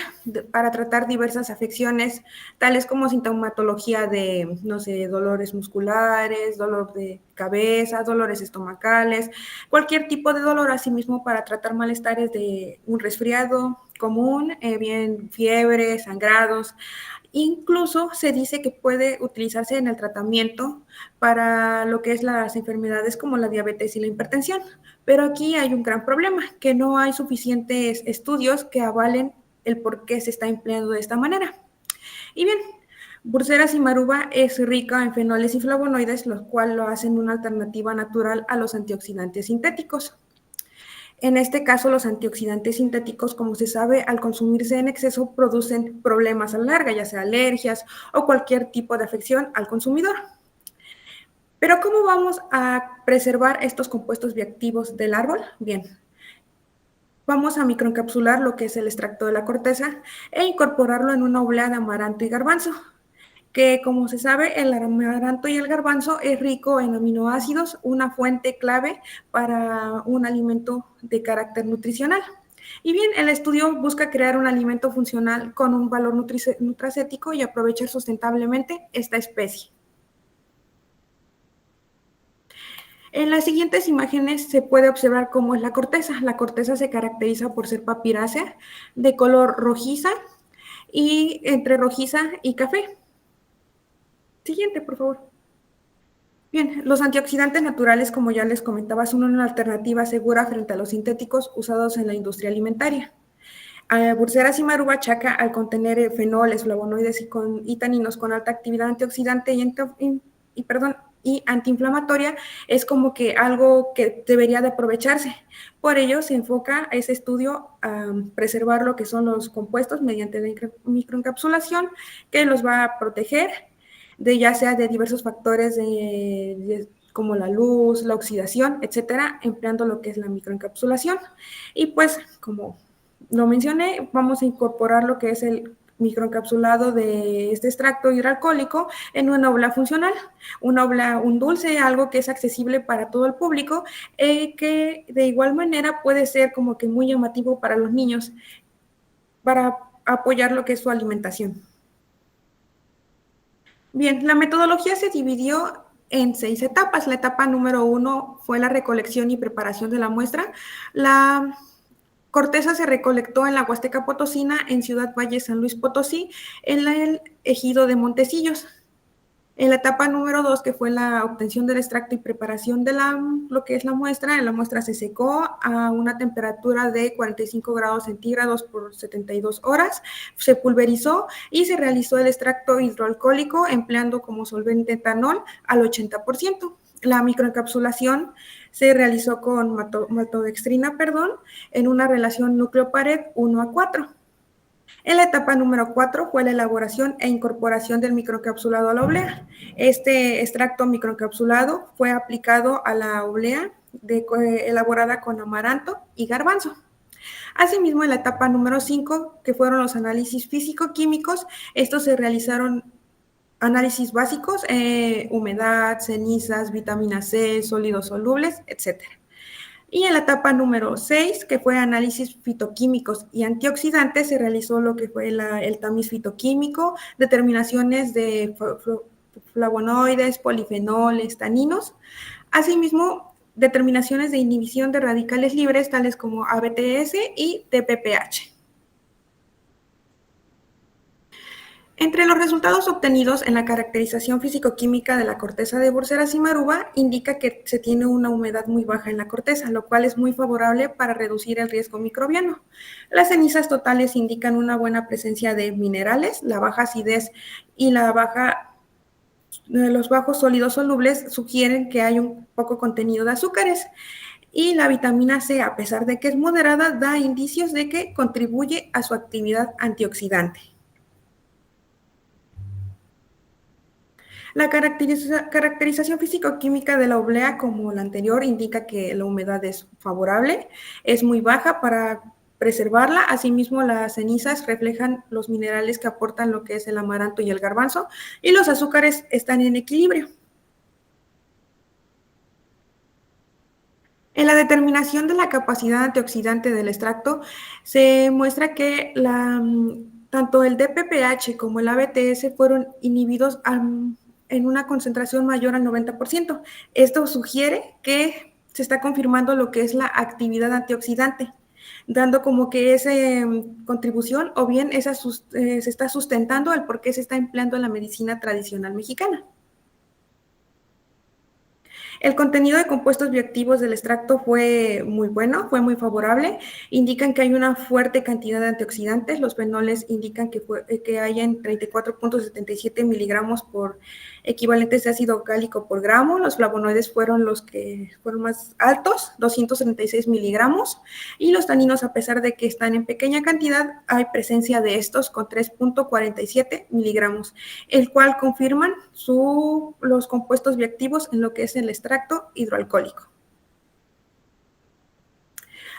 para tratar diversas afecciones, tales como sintomatología de, no sé, dolores musculares, dolor de cabeza, dolores estomacales, cualquier tipo de dolor, asimismo para tratar malestares de un resfriado común, bien fiebre, sangrados, Incluso se dice que puede utilizarse en el tratamiento para lo que es las enfermedades como la diabetes y la hipertensión. Pero aquí hay un gran problema, que no hay suficientes estudios que avalen el por qué se está empleando de esta manera. Y bien, Bursera cimaruba es rica en fenoles y flavonoides, los cuales lo hacen una alternativa natural a los antioxidantes sintéticos. En este caso, los antioxidantes sintéticos, como se sabe, al consumirse en exceso, producen problemas a la larga, ya sea alergias o cualquier tipo de afección al consumidor. Pero, ¿cómo vamos a preservar estos compuestos bioactivos del árbol? Bien, vamos a microencapsular lo que es el extracto de la corteza e incorporarlo en una oblea de amaranto y garbanzo, que como se sabe, el amaranto y el garbanzo es rico en aminoácidos, una fuente clave para un alimento de carácter nutricional. Y bien, el estudio busca crear un alimento funcional con un valor nutracéutico y aprovechar sustentablemente esta especie. En las siguientes imágenes se puede observar cómo es la corteza. La corteza se caracteriza por ser papirácea, de color rojiza y entre rojiza y café. Siguiente, por favor. Bien, los antioxidantes naturales, como ya les comentaba, son una alternativa segura frente a los sintéticos usados en la industria alimentaria. Bursera cimaruba chaca, al contener fenoles, flavonoides y taninos con alta actividad antioxidante y antiinflamatoria, es como que algo que debería de aprovecharse. Por ello, se enfoca ese estudio a preservar lo que son los compuestos mediante la microencapsulación, que los va a proteger ya sea de diversos factores como la luz, la oxidación, etcétera, empleando lo que es la microencapsulación. Y pues, como lo mencioné, vamos a incorporar lo que es el microencapsulado de este extracto hidroalcohólico en una oblea funcional, un dulce, algo que es accesible para todo el público, que de igual manera puede ser como que muy llamativo para los niños, para apoyar lo que es su alimentación. Bien, la metodología se dividió en 6 etapas. La etapa número 1 fue la recolección y preparación de la muestra. La corteza se recolectó en la Huasteca Potosina, en Ciudad Valle, San Luis Potosí, en el ejido de Montecillos. En la etapa número 2, que fue la obtención del extracto y preparación de lo que es la muestra se secó a una temperatura de 45 grados centígrados por 72 horas, se pulverizó y se realizó el extracto hidroalcohólico empleando como solvente etanol al 80%. La microencapsulación se realizó con maltodextrina, en una relación núcleo-pared 1:4. En la etapa número 4 fue la elaboración e incorporación del microencapsulado a la oblea. Este extracto microencapsulado fue aplicado a la oblea elaborada con amaranto y garbanzo. Asimismo, en la etapa número 5, que fueron los análisis físico-químicos, estos se realizaron análisis básicos, humedad, cenizas, vitamina C, sólidos solubles, etcétera. Y en la etapa número 6, que fue análisis fitoquímicos y antioxidantes, se realizó lo que fue el tamiz fitoquímico, determinaciones de flavonoides, polifenoles, taninos. Asimismo, determinaciones de inhibición de radicales libres, tales como ABTS y TPPH. Entre los resultados obtenidos en la caracterización físico-química de la corteza de Bursera cimaruba, indica que se tiene una humedad muy baja en la corteza, lo cual es muy favorable para reducir el riesgo microbiano. Las cenizas totales indican una buena presencia de minerales, la baja acidez y los bajos sólidos solubles sugieren que hay un poco contenido de azúcares. Y la vitamina C, a pesar de que es moderada, da indicios de que contribuye a su actividad antioxidante. La caracterización físico-química de la oblea, como la anterior, indica que la humedad es favorable, es muy baja para preservarla. Asimismo, las cenizas reflejan los minerales que aportan lo que es el amaranto y el garbanzo, y los azúcares están en equilibrio. En la determinación de la capacidad antioxidante del extracto, se muestra que tanto el DPPH como el ABTS fueron inhibidos en una concentración mayor al 90%. Esto sugiere que se está confirmando lo que es la actividad antioxidante. dando como que esa contribución o bien se está sustentando el por qué se está empleando en la medicina tradicional mexicana. El contenido de compuestos bioactivos del extracto fue muy bueno, fue muy favorable. Indican que hay una fuerte cantidad de antioxidantes. Los fenoles indican que hay en 34.77 miligramos por equivalentes de ácido gálico por gramo. Los flavonoides fueron los que fueron más altos, 236 miligramos. Y los taninos, a pesar de que están en pequeña cantidad, hay presencia de estos con 3.47 miligramos, el cual confirman los compuestos bioactivos en lo que es el extracto hidroalcohólico.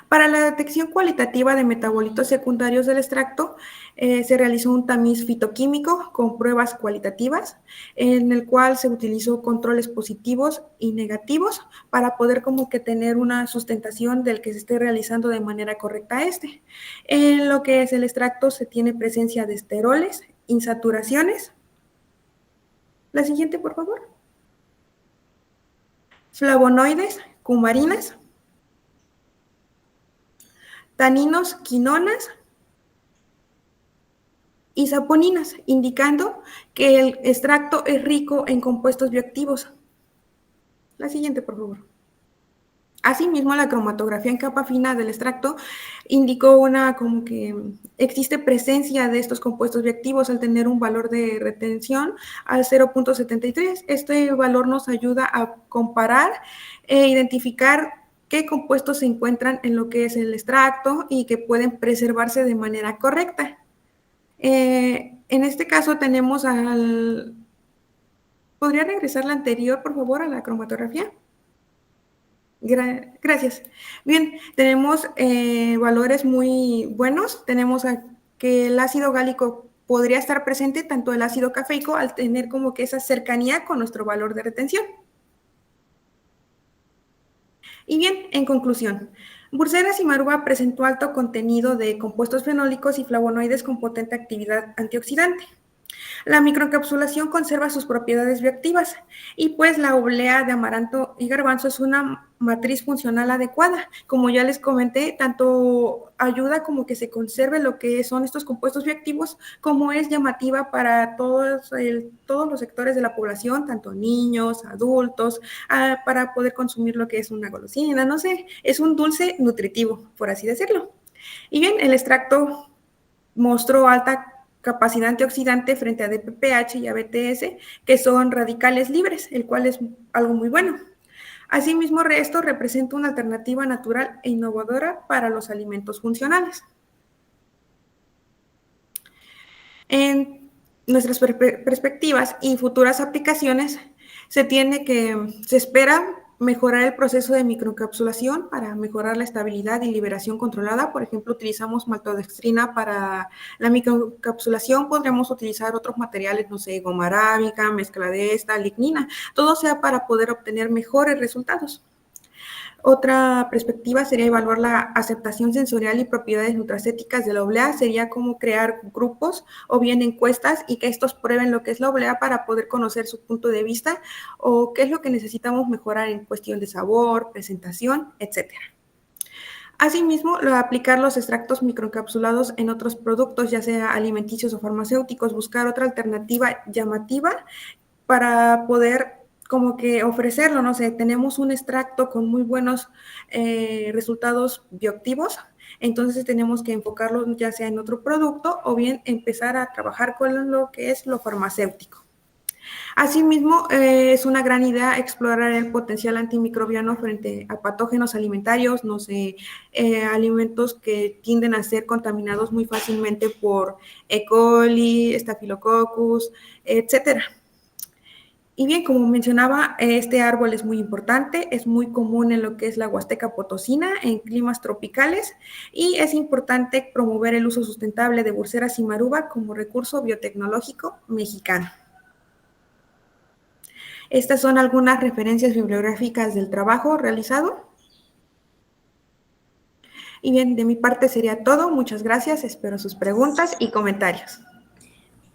Para la detección cualitativa de metabolitos secundarios del extracto, se realizó un tamiz fitoquímico con pruebas cualitativas, en el cual se utilizó controles positivos y negativos para poder como que tener una sustentación del que se esté realizando de manera correcta este. En lo que es el extracto se tiene presencia de esteroles, insaturaciones. La siguiente, por favor. Flavonoides, cumarinas, taninos, quinonas y saponinas, indicando que el extracto es rico en compuestos bioactivos. La siguiente, por favor. Asimismo, la cromatografía en capa fina del extracto indicó como que existe presencia de estos compuestos bioactivos al tener un valor de retención al 0.73. Este valor nos ayuda a comparar e identificar qué compuestos se encuentran en lo que es el extracto y que pueden preservarse de manera correcta. En este caso tenemos ¿Podría regresar la anterior, por favor, a la cromatografía? Gracias. Bien, tenemos valores muy buenos. Tenemos que el ácido gálico podría estar presente, tanto el ácido cafeico, al tener como que esa cercanía con nuestro valor de retención. Y bien, en conclusión, Bursera Cimaruba presentó alto contenido de compuestos fenólicos y flavonoides con potente actividad antioxidante. La microencapsulación conserva sus propiedades bioactivas y pues la oblea de amaranto y garbanzo es una matriz funcional adecuada. Como ya les comenté, tanto ayuda como que se conserve lo que son estos compuestos bioactivos, como es llamativa para todos los sectores de la población, tanto niños, adultos, para poder consumir lo que es una golosina, no sé, es un dulce nutritivo, por así decirlo. Y bien, el extracto mostró alta capacidad antioxidante frente a DPPH y a BTS, que son radicales libres, el cual es algo muy bueno. Asimismo, esto representa una alternativa natural e innovadora para los alimentos funcionales. En nuestras perspectivas y futuras aplicaciones, se espera mejorar el proceso de microencapsulación para mejorar la estabilidad y liberación controlada. Por ejemplo, utilizamos maltodextrina para la microencapsulación, podríamos utilizar otros materiales, no sé, goma arábica, mezcla de esta, lignina, todo sea para poder obtener mejores resultados. Otra perspectiva sería evaluar la aceptación sensorial y propiedades nutracéticas de la oblea. Sería como crear grupos o bien encuestas y que estos prueben lo que es la oblea para poder conocer su punto de vista o qué es lo que necesitamos mejorar en cuestión de sabor, presentación, etc. Asimismo, aplicar los extractos microencapsulados en otros productos, ya sea alimenticios o farmacéuticos, buscar otra alternativa llamativa para poder como que ofrecerlo, no sé, tenemos un extracto con muy buenos resultados bioactivos, entonces tenemos que enfocarlo ya sea en otro producto o bien empezar a trabajar con lo que es lo farmacéutico. Asimismo, es una gran idea explorar el potencial antimicrobiano frente a patógenos alimentarios, no sé, alimentos que tienden a ser contaminados muy fácilmente por E. coli, Staphylococcus, etcétera. Y bien, como mencionaba, este árbol es muy importante, es muy común en lo que es la Huasteca Potosina, en climas tropicales, y es importante promover el uso sustentable de Bursera cimaruba como recurso biotecnológico mexicano. Estas son algunas referencias bibliográficas del trabajo realizado. Y bien, de mi parte sería todo. Muchas gracias. Espero sus preguntas y comentarios.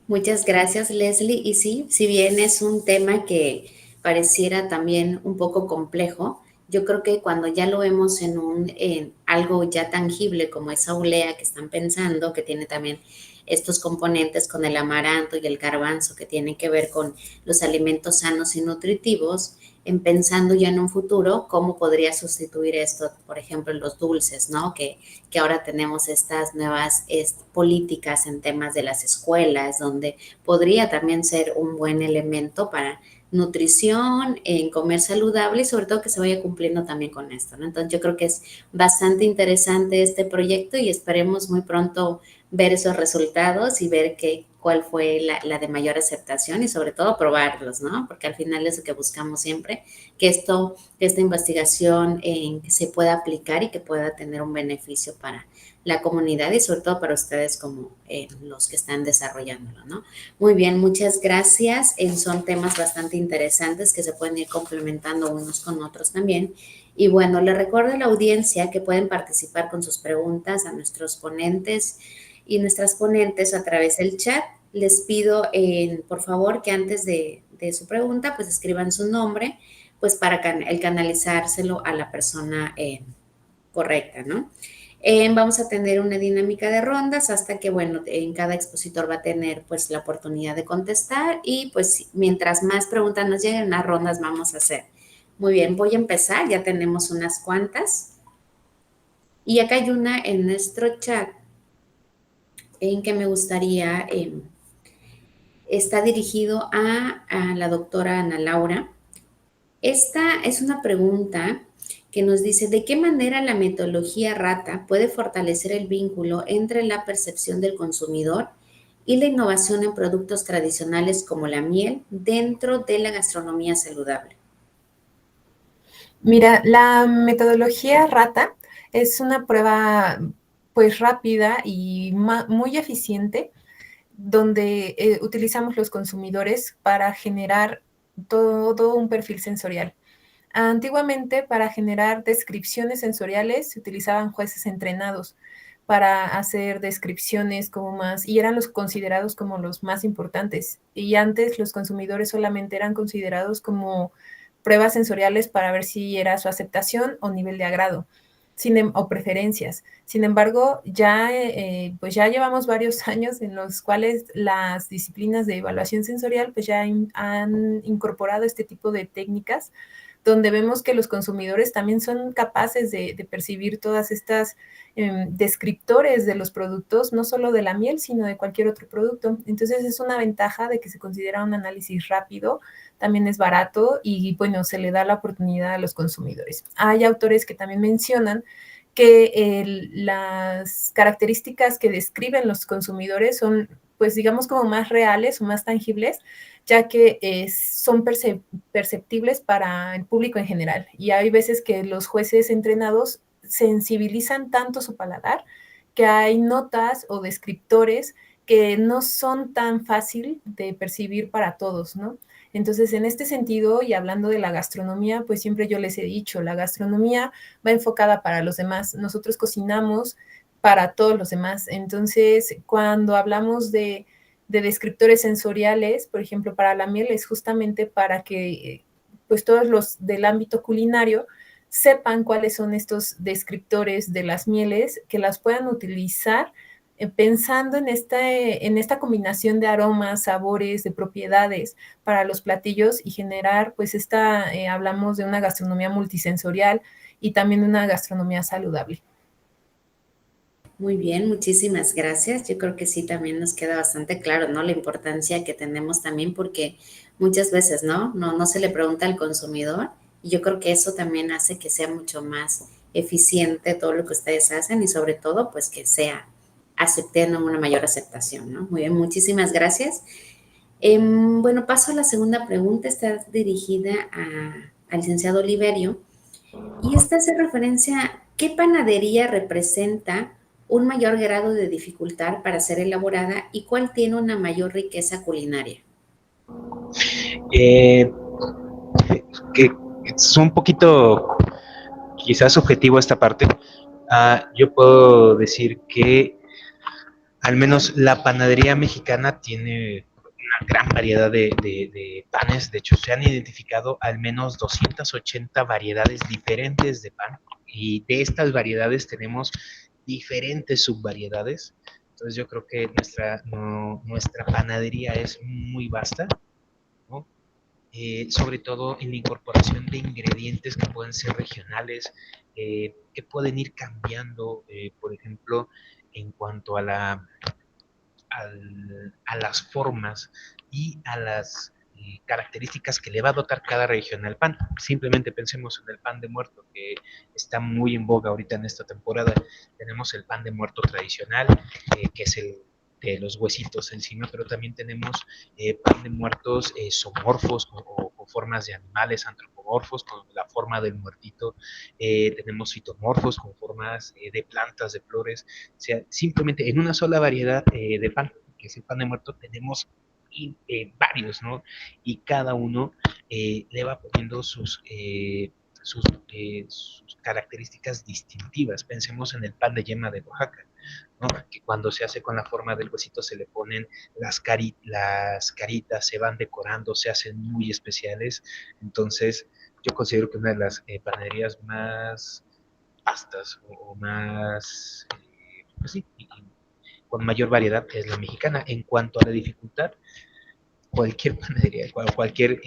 Muchas gracias, Leslie. Y sí, si bien es un tema que pareciera también un poco complejo, yo creo que cuando ya lo vemos en algo ya tangible como esa olea que están pensando, que tiene también estos componentes con el amaranto y el garbanzo que tienen que ver con los alimentos sanos y nutritivos, en pensando ya en un futuro, cómo podría sustituir esto, por ejemplo, en los dulces, ¿no? Que ahora tenemos estas nuevas políticas en temas de las escuelas, donde podría también ser un buen elemento para nutrición, en comer saludable y sobre todo que se vaya cumpliendo también con esto, ¿no? Entonces yo creo que es bastante interesante este proyecto y esperemos muy pronto ver esos resultados y ver cuál fue la de mayor aceptación y sobre todo probarlos, ¿no? Porque al final es lo que buscamos siempre, que esta investigación se pueda aplicar y que pueda tener un beneficio para la comunidad y sobre todo para ustedes como los que están desarrollándolo, ¿no? Muy bien, muchas gracias. Son temas bastante interesantes que se pueden ir complementando unos con otros también. Y bueno, les recuerdo a la audiencia que pueden participar con sus preguntas a nuestros ponentes y nuestras ponentes a través del chat. Les pido, por favor, que antes de su pregunta, pues escriban su nombre, pues para el canalizárselo a la persona correcta, ¿no? Vamos a tener una dinámica de rondas hasta que, bueno, en cada expositor va a tener pues la oportunidad de contestar y pues mientras más preguntas nos lleguen, más rondas vamos a hacer. Muy bien, voy a empezar, ya tenemos unas cuantas. Y acá hay una en nuestro chat en que me gustaría, está dirigido a la doctora Ana Laura. Esta es una pregunta que nos dice, ¿de qué manera la metodología RATA puede fortalecer el vínculo entre la percepción del consumidor y la innovación en productos tradicionales como la miel dentro de la gastronomía saludable? Mira, la metodología RATA es una prueba pues rápida y muy eficiente donde utilizamos los consumidores para generar todo un perfil sensorial. Antiguamente, para generar descripciones sensoriales, se utilizaban jueces entrenados para hacer descripciones como más, y eran los considerados como los más importantes. Y antes los consumidores solamente eran considerados como pruebas sensoriales para ver si era su aceptación o nivel de agrado o preferencias. Sin embargo, pues ya llevamos varios años en los cuales las disciplinas de evaluación sensorial pues ya han incorporado este tipo de técnicas donde vemos que los consumidores también son capaces de percibir todas estas descriptores de los productos, no solo de la miel, sino de cualquier otro producto. Entonces es una ventaja de que se considera un análisis rápido, también es barato y bueno, se le da la oportunidad a los consumidores. Hay autores que también mencionan que las características que describen los consumidores son, pues digamos, como más reales o más tangibles, ya que son perceptibles para el público en general. Y hay veces que los jueces entrenados sensibilizan tanto su paladar que hay notas o descriptores que no son tan fácil de percibir para todos, ¿no? Entonces, en este sentido, y hablando de la gastronomía, pues siempre yo les he dicho, la gastronomía va enfocada para los demás. Nosotros cocinamos para todos los demás. Entonces, cuando hablamos de descriptores sensoriales, por ejemplo, para la miel, es justamente para que pues todos los del ámbito culinario sepan cuáles son estos descriptores de las mieles, que las puedan utilizar pensando en esta combinación de aromas, sabores, de propiedades para los platillos y generar, pues hablamos de una gastronomía multisensorial y también una gastronomía saludable. Muy bien, muchísimas gracias. Yo creo que sí, también nos queda bastante claro, ¿no? La importancia que tenemos también porque muchas veces, ¿no? No se le pregunta al consumidor y yo creo que eso también hace que sea mucho más eficiente todo lo que ustedes hacen y sobre todo, pues que sea aceptando una mayor aceptación, ¿no? Muy bien, muchísimas gracias. Bueno, paso a la segunda pregunta, está dirigida al licenciado Oliverio y esta hace referencia a qué panadería representa un mayor grado de dificultad para ser elaborada y cuál tiene una mayor riqueza culinaria. Que es un poquito quizás subjetivo esta parte. Yo puedo decir que al menos la panadería mexicana tiene una gran variedad de panes. De hecho, se han identificado al menos 280 variedades diferentes de pan. Y de estas variedades tenemos diferentes subvariedades. Entonces yo creo que nuestra panadería es muy vasta, ¿no? Sobre todo en la incorporación de ingredientes que pueden ser regionales, que pueden ir cambiando, por ejemplo, en cuanto a a las formas y a las características que le va a dotar cada región al pan. Simplemente pensemos en el pan de muerto, que está muy en boga ahorita en esta temporada. Tenemos el pan de muerto tradicional, que es el de los huesitos encima, pero también tenemos pan de muertos zoomorfos o formas de animales antropomorfos con la forma del muertito. Tenemos fitomorfos con formas de plantas, de flores. O sea, simplemente en una sola variedad de pan, que es el pan de muerto, tenemos varios, ¿no? Y cada uno le va poniendo sus características distintivas. Pensemos en el pan de yema de Oaxaca, ¿no? Que cuando se hace con la forma del huesito se le ponen las caritas, se van decorando, se hacen muy especiales. Entonces, yo considero que una de las panaderías más vastas o más, pues sí, con mayor variedad es la mexicana. En cuanto a la dificultad, cualquier panadería, cualquier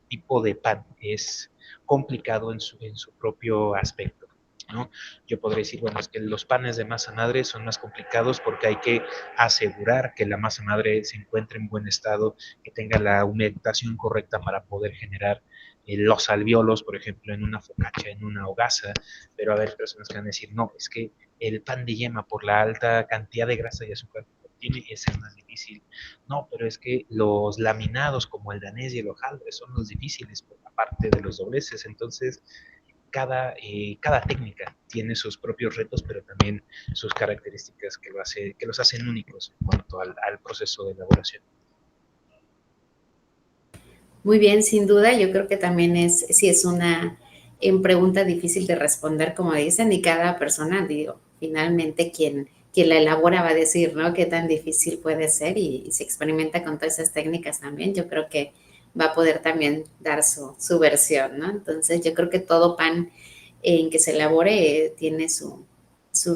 tipo de pan es complicado en su propio aspecto, ¿no? Yo podría decir, bueno, es que los panes de masa madre son más complicados porque hay que asegurar que la masa madre se encuentre en buen estado, que tenga la humectación correcta para poder generar los alvéolos, por ejemplo, en una focaccia, en una hogaza, pero a ver, personas que van a decir, no, es que el pan de yema por la alta cantidad de grasa y azúcar que contiene es el más difícil. No, pero es que los laminados como el danés y el hojaldre son los difíciles por la parte de los dobleces. Entonces, cada técnica tiene sus propios retos, pero también sus características que los hacen únicos en cuanto al proceso de elaboración. Muy bien, sin duda, yo creo que también sí es una pregunta difícil de responder, como dicen, y cada persona, digo, finalmente quien la elabora va a decir, ¿no? Qué tan difícil puede ser y se experimenta con todas esas técnicas también, yo creo que va a poder también dar su versión, ¿no? Entonces, yo creo que todo pan en que se elabore tiene su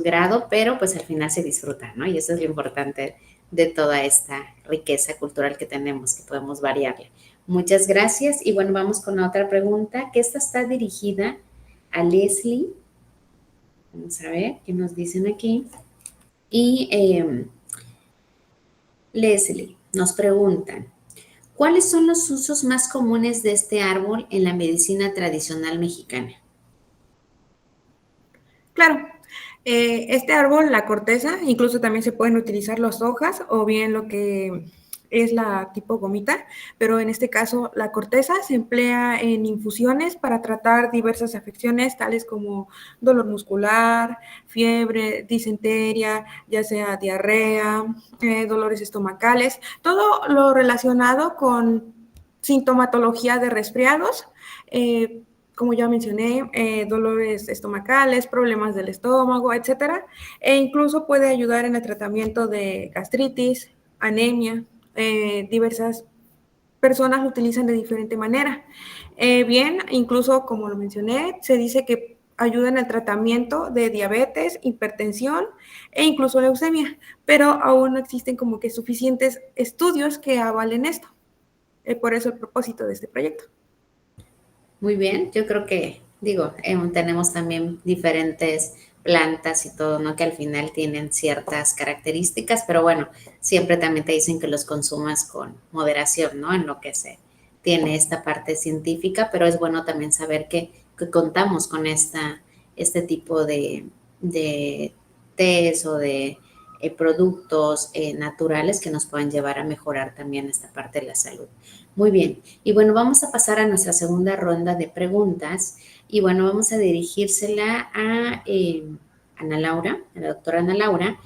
grado, pero pues al final se disfruta, ¿no? Y eso es lo importante de toda esta riqueza cultural que tenemos, que podemos variarle. Muchas gracias. Y bueno, vamos con la otra pregunta, que esta está dirigida a Leslie. Vamos a ver qué nos dicen aquí. Y Leslie, nos preguntan, ¿cuáles son los usos más comunes de este árbol en la medicina tradicional mexicana? Claro, este árbol, la corteza, incluso también se pueden utilizar las hojas o bien lo que es la tipo gomita, pero en este caso la corteza se emplea en infusiones para tratar diversas afecciones tales como dolor muscular, fiebre, disentería, ya sea diarrea, dolores estomacales, todo lo relacionado con sintomatología de resfriados, como ya mencioné, dolores estomacales, problemas del estómago, etcétera, e incluso puede ayudar en el tratamiento de gastritis, anemia. Diversas personas lo utilizan de diferente manera. Bien, incluso como lo mencioné, se dice que ayuda en el tratamiento de diabetes, hipertensión e incluso leucemia, pero aún no existen como que suficientes estudios que avalen esto. Por eso el propósito de este proyecto. Muy bien, yo creo que, digo, tenemos también diferentes plantas y todo, ¿no? Que al final tienen ciertas características, pero bueno, siempre también te dicen que los consumas con moderación, ¿no? En lo que se tiene esta parte científica, pero es bueno también saber que contamos con este tipo de tés o de productos naturales que nos pueden llevar a mejorar también esta parte de la salud. Muy bien, y bueno, vamos a pasar a nuestra segunda ronda de preguntas y bueno, vamos a dirigírsela a Ana Laura, a la doctora Ana Laura,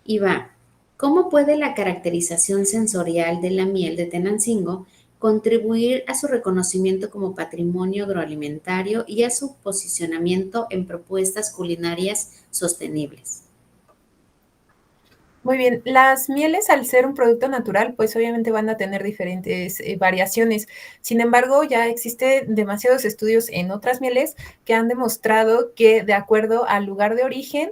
y va, ¿cómo puede la caracterización sensorial de la miel de Tenancingo contribuir a su reconocimiento como patrimonio agroalimentario y a su posicionamiento en propuestas culinarias sostenibles? Muy bien, las mieles al ser un producto natural, pues obviamente van a tener diferentes variaciones. Sin embargo, ya existen demasiados estudios en otras mieles que han demostrado que de acuerdo al lugar de origen,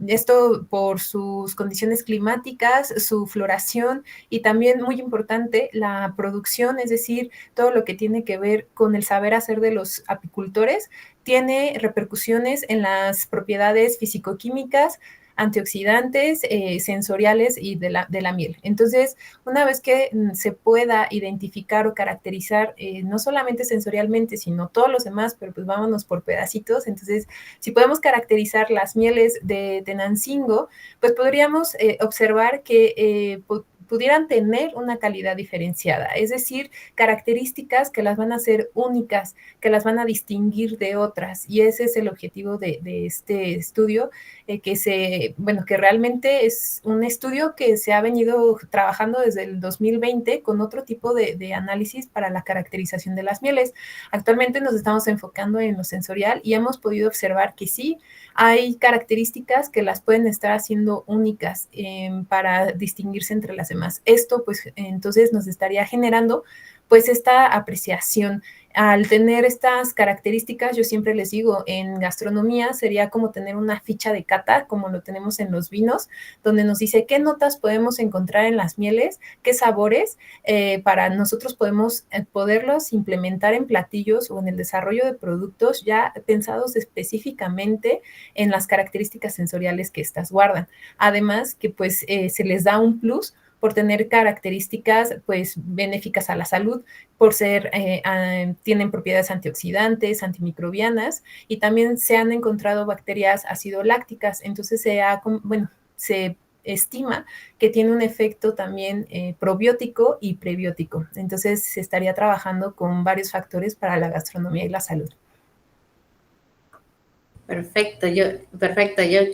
esto por sus condiciones climáticas, su floración y también muy importante la producción, es decir, todo lo que tiene que ver con el saber hacer de los apicultores, tiene repercusiones en las propiedades fisicoquímicas, antioxidantes, sensoriales y de la miel. Entonces, una vez que se pueda identificar o caracterizar, no solamente sensorialmente, sino todos los demás, pero pues vámonos por pedacitos. Entonces, si podemos caracterizar las mieles de Tenancingo, pues podríamos observar que pudieran tener una calidad diferenciada, es decir, características que las van a hacer únicas, que las van a distinguir de otras, y ese es el objetivo de este estudio, que realmente es un estudio que se ha venido trabajando desde el 2020 con otro tipo de análisis para la caracterización de las mieles. Actualmente nos estamos enfocando en lo sensorial y hemos podido observar que sí, hay características que las pueden estar haciendo únicas para distinguirse entre las demás. Esto, pues, entonces nos estaría generando, pues, esta apreciación. Al tener estas características, yo siempre les digo, en gastronomía sería como tener una ficha de cata, como lo tenemos en los vinos, donde nos dice qué notas podemos encontrar en las mieles, qué sabores, para nosotros poderlos implementar en platillos o en el desarrollo de productos ya pensados específicamente en las características sensoriales que estas guardan. Además que pues se les da un plus por tener características pues benéficas a la salud, por ser, tienen propiedades antioxidantes, antimicrobianas, y también se han encontrado bacterias acidolácticas. Entonces se estima que tiene un efecto también probiótico y prebiótico. Entonces se estaría trabajando con varios factores para la gastronomía y la salud. Perfecto, yo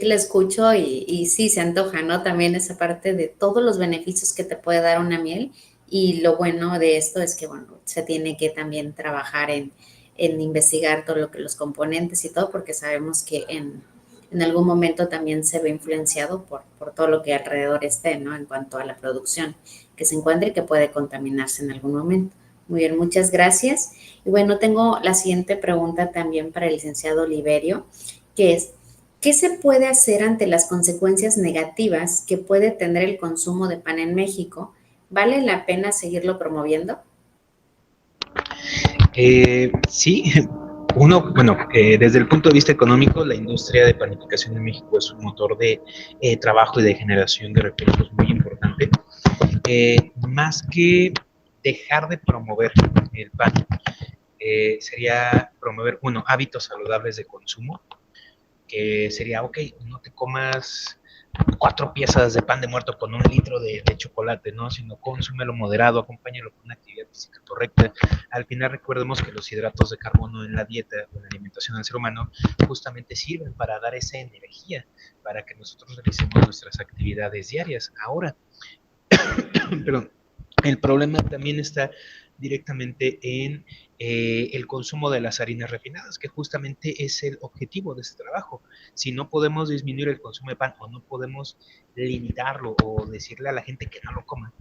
le escucho y sí se antoja, ¿no? También esa parte de todos los beneficios que te puede dar una miel, y lo bueno de esto es que, bueno, se tiene que también trabajar en investigar todo lo que los componentes y todo, porque sabemos que en algún momento también se ve influenciado por todo lo que alrededor esté, ¿no? En cuanto a la producción que se encuentre y que puede contaminarse en algún momento. Muy bien, muchas gracias. Y bueno, tengo la siguiente pregunta también para el licenciado Oliverio, que es, ¿qué se puede hacer ante las consecuencias negativas que puede tener el consumo de pan en México? ¿Vale la pena seguirlo promoviendo? Sí, desde el punto de vista económico, la industria de panificación en México es un motor de trabajo y de generación de recursos muy importante. Más que dejar de promover el pan, sería promover, hábitos saludables de consumo, que sería, ok, no te comas 4 piezas de pan de muerto con 1 litro de chocolate, ¿no? Sino consúmelo moderado, acompáñalo con una actividad física correcta. Al final recordemos que los hidratos de carbono en la dieta o en la alimentación del ser humano justamente sirven para dar esa energía para que nosotros realicemos nuestras actividades diarias. Ahora, perdón, el problema también está directamente en el consumo de las harinas refinadas, que justamente es el objetivo de este trabajo. Si no podemos disminuir el consumo de pan o no podemos limitarlo o decirle a la gente que no lo coma,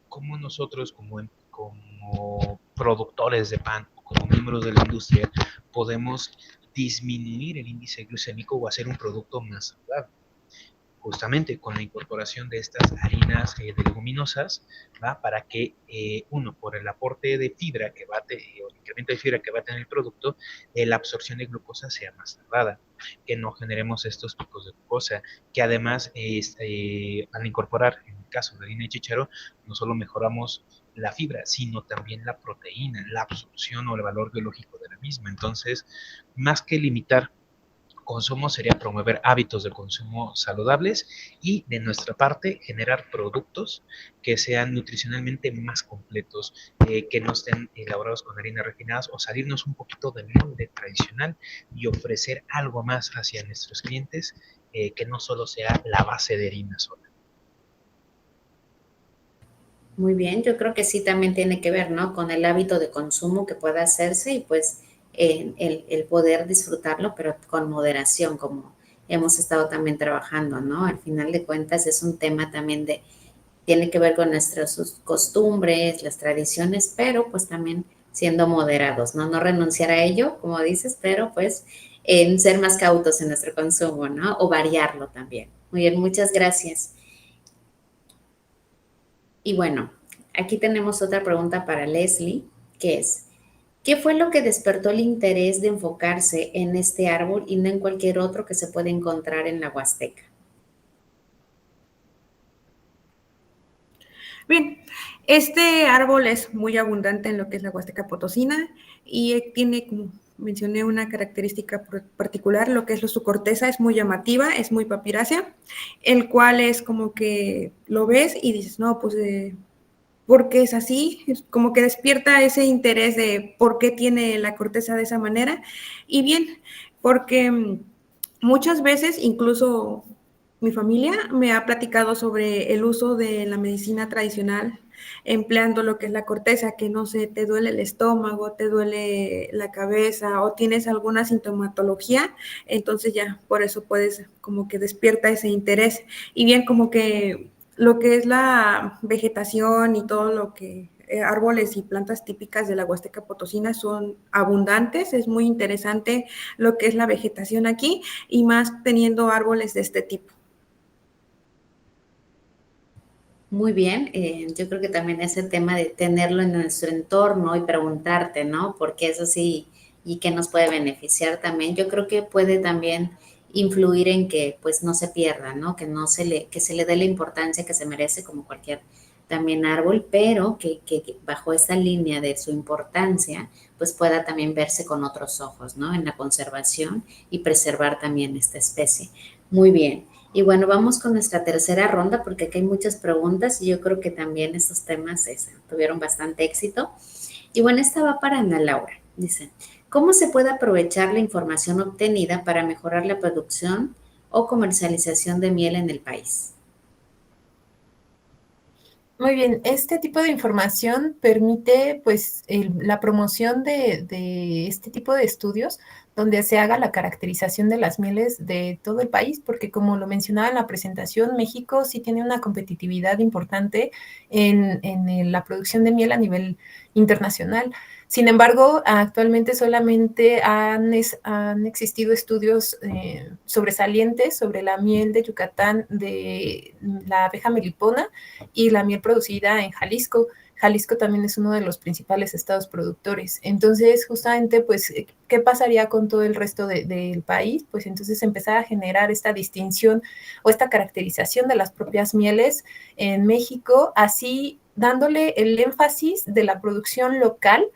¿cómo nosotros como productores de pan o como miembros de la industria podemos disminuir el índice glucémico o hacer un producto más saludable? Justamente con la incorporación de estas harinas de leguminosas, ¿va? Para que, por el aporte de fibra que va a tener, o el incremento de fibra que va a tener el producto, la absorción de glucosa sea más tardada, que no generemos estos picos de glucosa, que además, al incorporar, en el caso de harina de chícharo, no solo mejoramos la fibra, sino también la proteína, la absorción o el valor biológico de la misma. Entonces, más que limitar consumo sería promover hábitos de consumo saludables y de nuestra parte generar productos que sean nutricionalmente más completos, que no estén elaborados con harinas refinadas, o salirnos un poquito del molde tradicional y ofrecer algo más hacia nuestros clientes, que no solo sea la base de harina sola. Muy bien, yo creo que sí también tiene que ver, ¿no? Con el hábito de consumo que pueda hacerse y pues el poder disfrutarlo, pero con moderación, como hemos estado también trabajando, ¿no? Al final de cuentas es un tema también tiene que ver con nuestras costumbres, las tradiciones, pero pues también siendo moderados, ¿no? No renunciar a ello, como dices, pero pues en ser más cautos en nuestro consumo, ¿no? O variarlo también. Muy bien, muchas gracias. Y bueno, aquí tenemos otra pregunta para Leslie, que es, ¿qué fue lo que despertó el interés de enfocarse en este árbol y no en cualquier otro que se puede encontrar en la Huasteca? Bien, este árbol es muy abundante en lo que es la Huasteca Potosina y tiene, como mencioné, una característica particular, lo que es su corteza es muy llamativa, es muy papirácea, el cual es como que lo ves y dices, no, pues, ¿por qué es así? Es como que despierta ese interés de por qué tiene la corteza de esa manera. Y bien, porque muchas veces, incluso mi familia me ha platicado sobre el uso de la medicina tradicional empleando lo que es la corteza, que no sé, te duele el estómago, te duele la cabeza o tienes alguna sintomatología, entonces ya por eso puedes como que despierta ese interés. Y bien, como que lo que es la vegetación y todo lo que árboles y plantas típicas de la Huasteca Potosina son abundantes, es muy interesante lo que es la vegetación aquí y más teniendo árboles de este tipo. Muy bien, yo creo que también ese tema de tenerlo en nuestro entorno y preguntarte, ¿no? Porque eso sí, y que nos puede beneficiar también, yo creo que puede también influir en que pues no se pierda, ¿no? Que no que se le dé la importancia que se merece como cualquier también árbol, pero que bajo esta línea de su importancia, pues pueda también verse con otros ojos, ¿no? En la conservación y preservar también esta especie. Muy bien. Y bueno, vamos con nuestra tercera ronda porque aquí hay muchas preguntas y yo creo que también estos temas tuvieron bastante éxito. Y bueno, esta va para Ana Laura. Dice, ¿cómo se puede aprovechar la información obtenida para mejorar la producción o comercialización de miel en el país? Muy bien, este tipo de información permite pues la promoción de este tipo de estudios donde se haga la caracterización de las mieles de todo el país, porque como lo mencionaba en la presentación, México sí tiene una competitividad importante en la producción de miel a nivel internacional. Sin embargo, actualmente solamente han existido estudios sobresalientes sobre la miel de Yucatán de la abeja melipona y la miel producida en Jalisco. Jalisco también es uno de los principales estados productores. Entonces, justamente, pues, ¿qué pasaría con todo el resto del país? Pues entonces empezar a generar esta distinción o esta caracterización de las propias mieles en México, así dándole el énfasis de la producción local,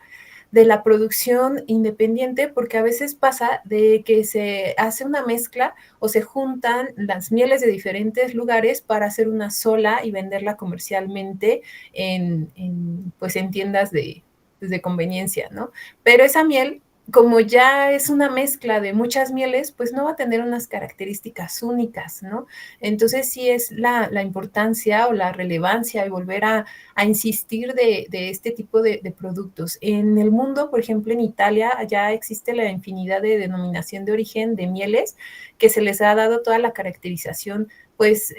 de la producción independiente, porque a veces pasa de que se hace una mezcla o se juntan las mieles de diferentes lugares para hacer una sola y venderla comercialmente pues en tiendas de conveniencia, ¿no? Pero esa miel, como ya es una mezcla de muchas mieles, pues no va a tener unas características únicas, ¿no? Entonces sí es la importancia o la relevancia y volver a insistir de este tipo de productos. En el mundo, por ejemplo, en Italia ya existe la infinidad de denominación de origen de mieles que se les ha dado toda la caracterización pues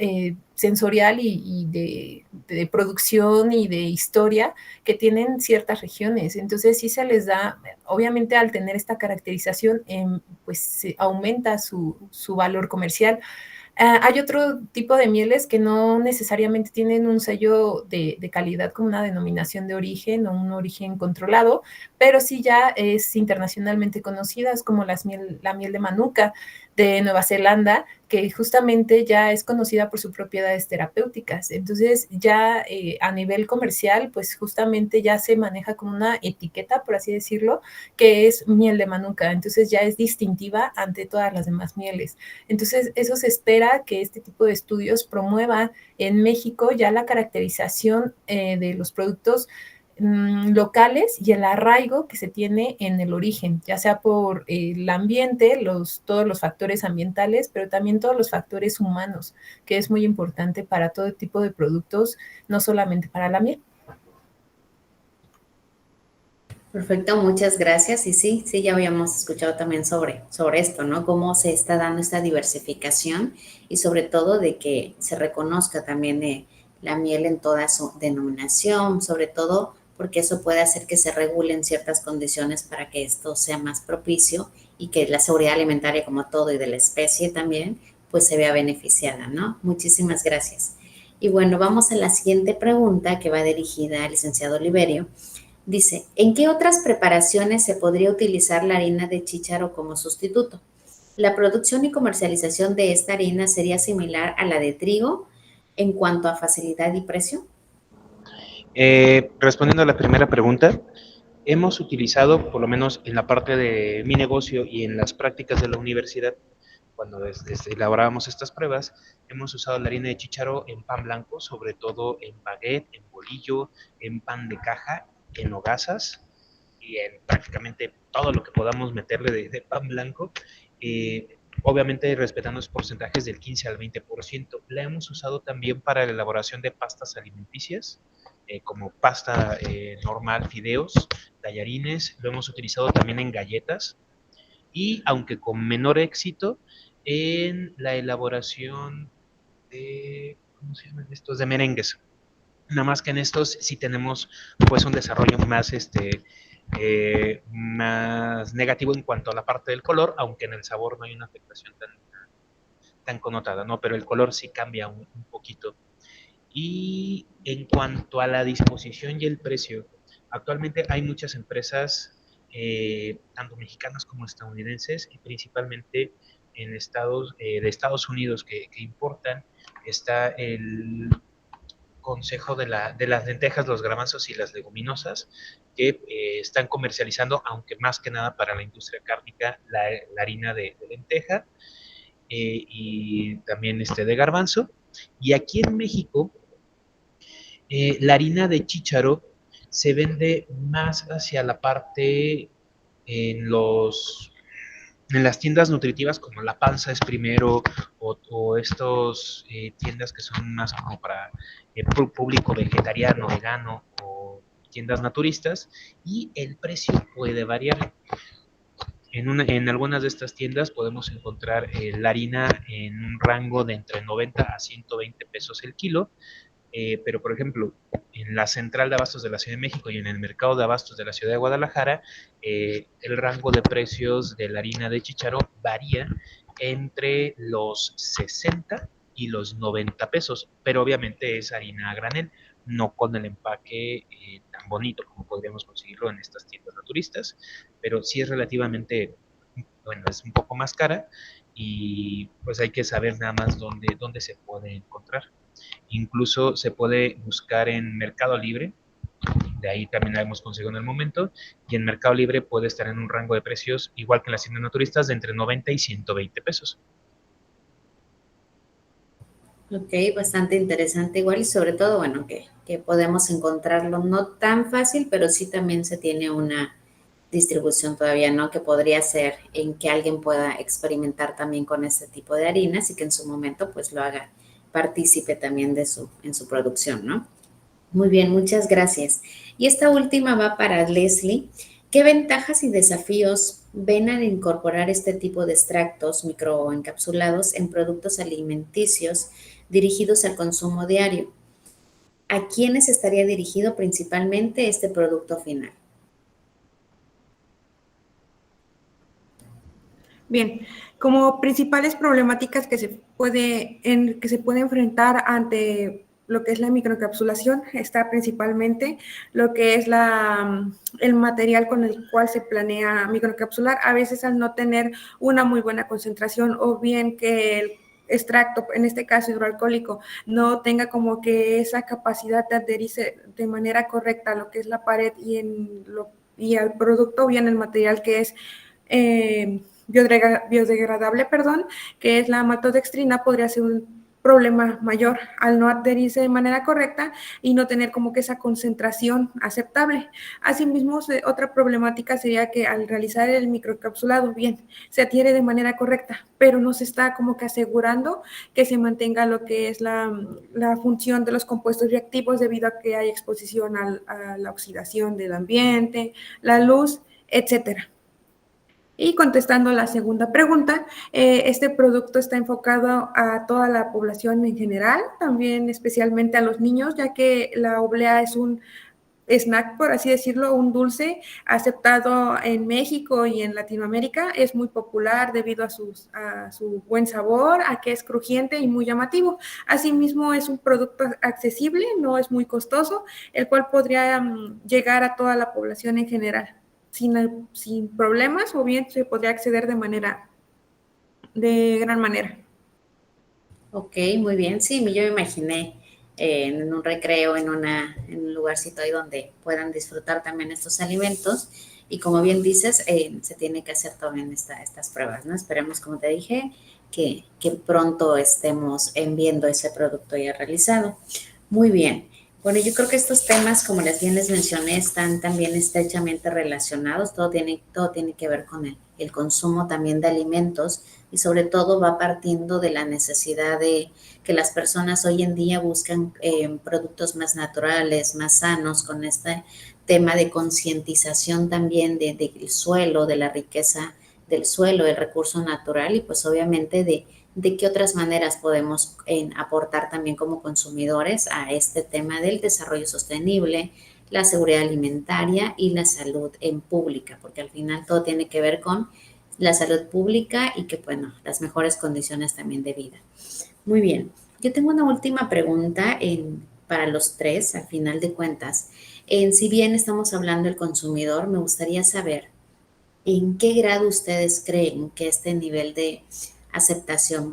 sensorial y de producción y de historia que tienen ciertas regiones. Entonces sí se les da, obviamente al tener esta caracterización, pues se aumenta su valor comercial. Hay otro tipo de mieles que no necesariamente tienen un sello de calidad como una denominación de origen o un origen controlado, pero sí ya es internacionalmente conocidas como la miel de Manuka de Nueva Zelanda, que justamente ya es conocida por sus propiedades terapéuticas. Entonces ya a nivel comercial, pues justamente ya se maneja como una etiqueta, por así decirlo, que es miel de Manuka. Entonces ya es distintiva ante todas las demás mieles. Entonces, eso se espera que este tipo de estudios promueva en México ya la caracterización de los productos locales y el arraigo que se tiene en el origen, ya sea por el ambiente, todos los factores ambientales, pero también todos los factores humanos, que es muy importante para todo tipo de productos, no solamente para la miel. Perfecto, muchas gracias. Y sí, sí, ya habíamos escuchado también sobre esto, ¿no? Cómo se está dando esta diversificación y sobre todo de que se reconozca también la miel en toda su denominación, sobre todo porque eso puede hacer que se regulen ciertas condiciones para que esto sea más propicio y que la seguridad alimentaria como todo y de la especie también, pues se vea beneficiada, ¿no? Muchísimas gracias. Y bueno, vamos a la siguiente pregunta que va dirigida al licenciado Oliverio. Dice, ¿en qué otras preparaciones se podría utilizar la harina de chícharo como sustituto? ¿La producción y comercialización de esta harina sería similar a la de trigo en cuanto a facilidad y precio? Respondiendo a la primera pregunta, hemos utilizado, por lo menos en la parte de mi negocio y en las prácticas de la universidad, cuando elaborábamos estas pruebas, hemos usado la harina de chícharo en pan blanco, sobre todo en baguette, en bolillo, en pan de caja, en hogazas y en prácticamente todo lo que podamos meterle de pan blanco. Obviamente respetando los porcentajes del 15 al 20%. La hemos usado también para la elaboración de pastas alimenticias, como pasta normal, fideos, tallarines. Lo hemos utilizado también en galletas y, aunque con menor éxito, en la elaboración de, ¿cómo se llaman estos? De merengues. Nada más que en estos sí tenemos pues un desarrollo más, más negativo en cuanto a la parte del color, aunque en el sabor no hay una afectación tan connotada, ¿no? Pero el color sí cambia un poquito. Y en cuanto a la disposición y el precio, actualmente hay muchas empresas, tanto mexicanas como estadounidenses, y principalmente de Estados Unidos que importan. Está el Consejo de las lentejas, los garbanzos y las leguminosas, que están comercializando, aunque más que nada para la industria cárnica, la harina de lenteja, y también de garbanzo. Y aquí en México, la harina de chícharo se vende más hacia la parte en en las tiendas nutritivas como La Panza es Primero, o estos tiendas que son más como para público vegetariano, vegano, o tiendas naturistas, y el precio puede variar. En algunas de estas tiendas podemos encontrar la harina en un rango de entre 90 a 120 pesos el kilo, pero, por ejemplo, en la central de abastos de la Ciudad de México y en el mercado de abastos de la Ciudad de Guadalajara, el rango de precios de la harina de chícharo varía entre los 60 y los 90 pesos, pero obviamente es harina a granel, no con el empaque tan bonito como podríamos conseguirlo en estas tiendas naturistas, pero sí es relativamente, bueno, es un poco más cara, y pues hay que saber nada más dónde se puede encontrar. Incluso se puede buscar en Mercado Libre, de ahí también la hemos conseguido en el momento, y en Mercado Libre puede estar en un rango de precios, igual que en las tiendas naturistas, de entre 90 y 120 pesos. Ok, bastante interesante igual y sobre todo, bueno, que podemos encontrarlo no tan fácil, pero sí también se tiene una distribución todavía, ¿no? Que podría ser en que alguien pueda experimentar también con este tipo de harinas y que en su momento pues lo haga partícipe también en su producción, ¿no? Muy bien, muchas gracias. Y esta última va para Leslie. ¿Qué ventajas y desafíos ven al incorporar este tipo de extractos microencapsulados en productos alimenticios dirigidos al consumo diario? ¿A quiénes estaría dirigido principalmente este producto final? Bien, como principales problemáticas que se puede enfrentar ante lo que es la microencapsulación está principalmente lo que es el material con el cual se planea microencapsular. A veces, al no tener una muy buena concentración, o bien que el extracto, en este caso hidroalcohólico, no tenga como que esa capacidad de adherirse de manera correcta a lo que es la pared y al producto, o bien el material que es biodegradable, perdón, que es la maltodextrina, podría ser problema mayor al no adherirse de manera correcta y no tener como que esa concentración aceptable. Asimismo, otra problemática sería que al realizar el microencapsulado, bien, se adhiere de manera correcta, pero no se está como que asegurando que se mantenga lo que es la función de los compuestos reactivos debido a que hay exposición a la oxidación del ambiente, la luz, etcétera. Y contestando la segunda pregunta, este producto está enfocado a toda la población en general, también especialmente a los niños, ya que la oblea es un snack, por así decirlo, un dulce aceptado en México y en Latinoamérica. Es muy popular debido a su buen sabor, a que es crujiente y muy llamativo. Asimismo, es un producto accesible, no es muy costoso, el cual podría llegar a toda la población en general sin problemas, o bien se podría acceder de gran manera. Ok, muy bien. Sí, yo me imaginé en un recreo, en un lugarcito ahí donde puedan disfrutar también estos alimentos. Y como bien dices, se tiene que hacer también estas pruebas, ¿no? Esperemos, como te dije, que pronto estemos viendo ese producto ya realizado. Muy bien. Bueno, yo creo que estos temas, como bien les mencioné, están también estrechamente relacionados. Todo tiene que ver con el consumo también de alimentos y sobre todo va partiendo de la necesidad de que las personas hoy en día buscan productos más naturales, más sanos, con este tema de concientización también del suelo, de la riqueza del suelo, del recurso natural y pues obviamente de qué otras maneras podemos aportar también como consumidores a este tema del desarrollo sostenible, la seguridad alimentaria y la salud en pública, porque al final todo tiene que ver con la salud pública y que, bueno, las mejores condiciones también de vida. Muy bien. Yo tengo una última pregunta para los tres, al final de cuentas. Si bien estamos hablando del consumidor, me gustaría saber en qué grado ustedes creen que este nivel de aceptación,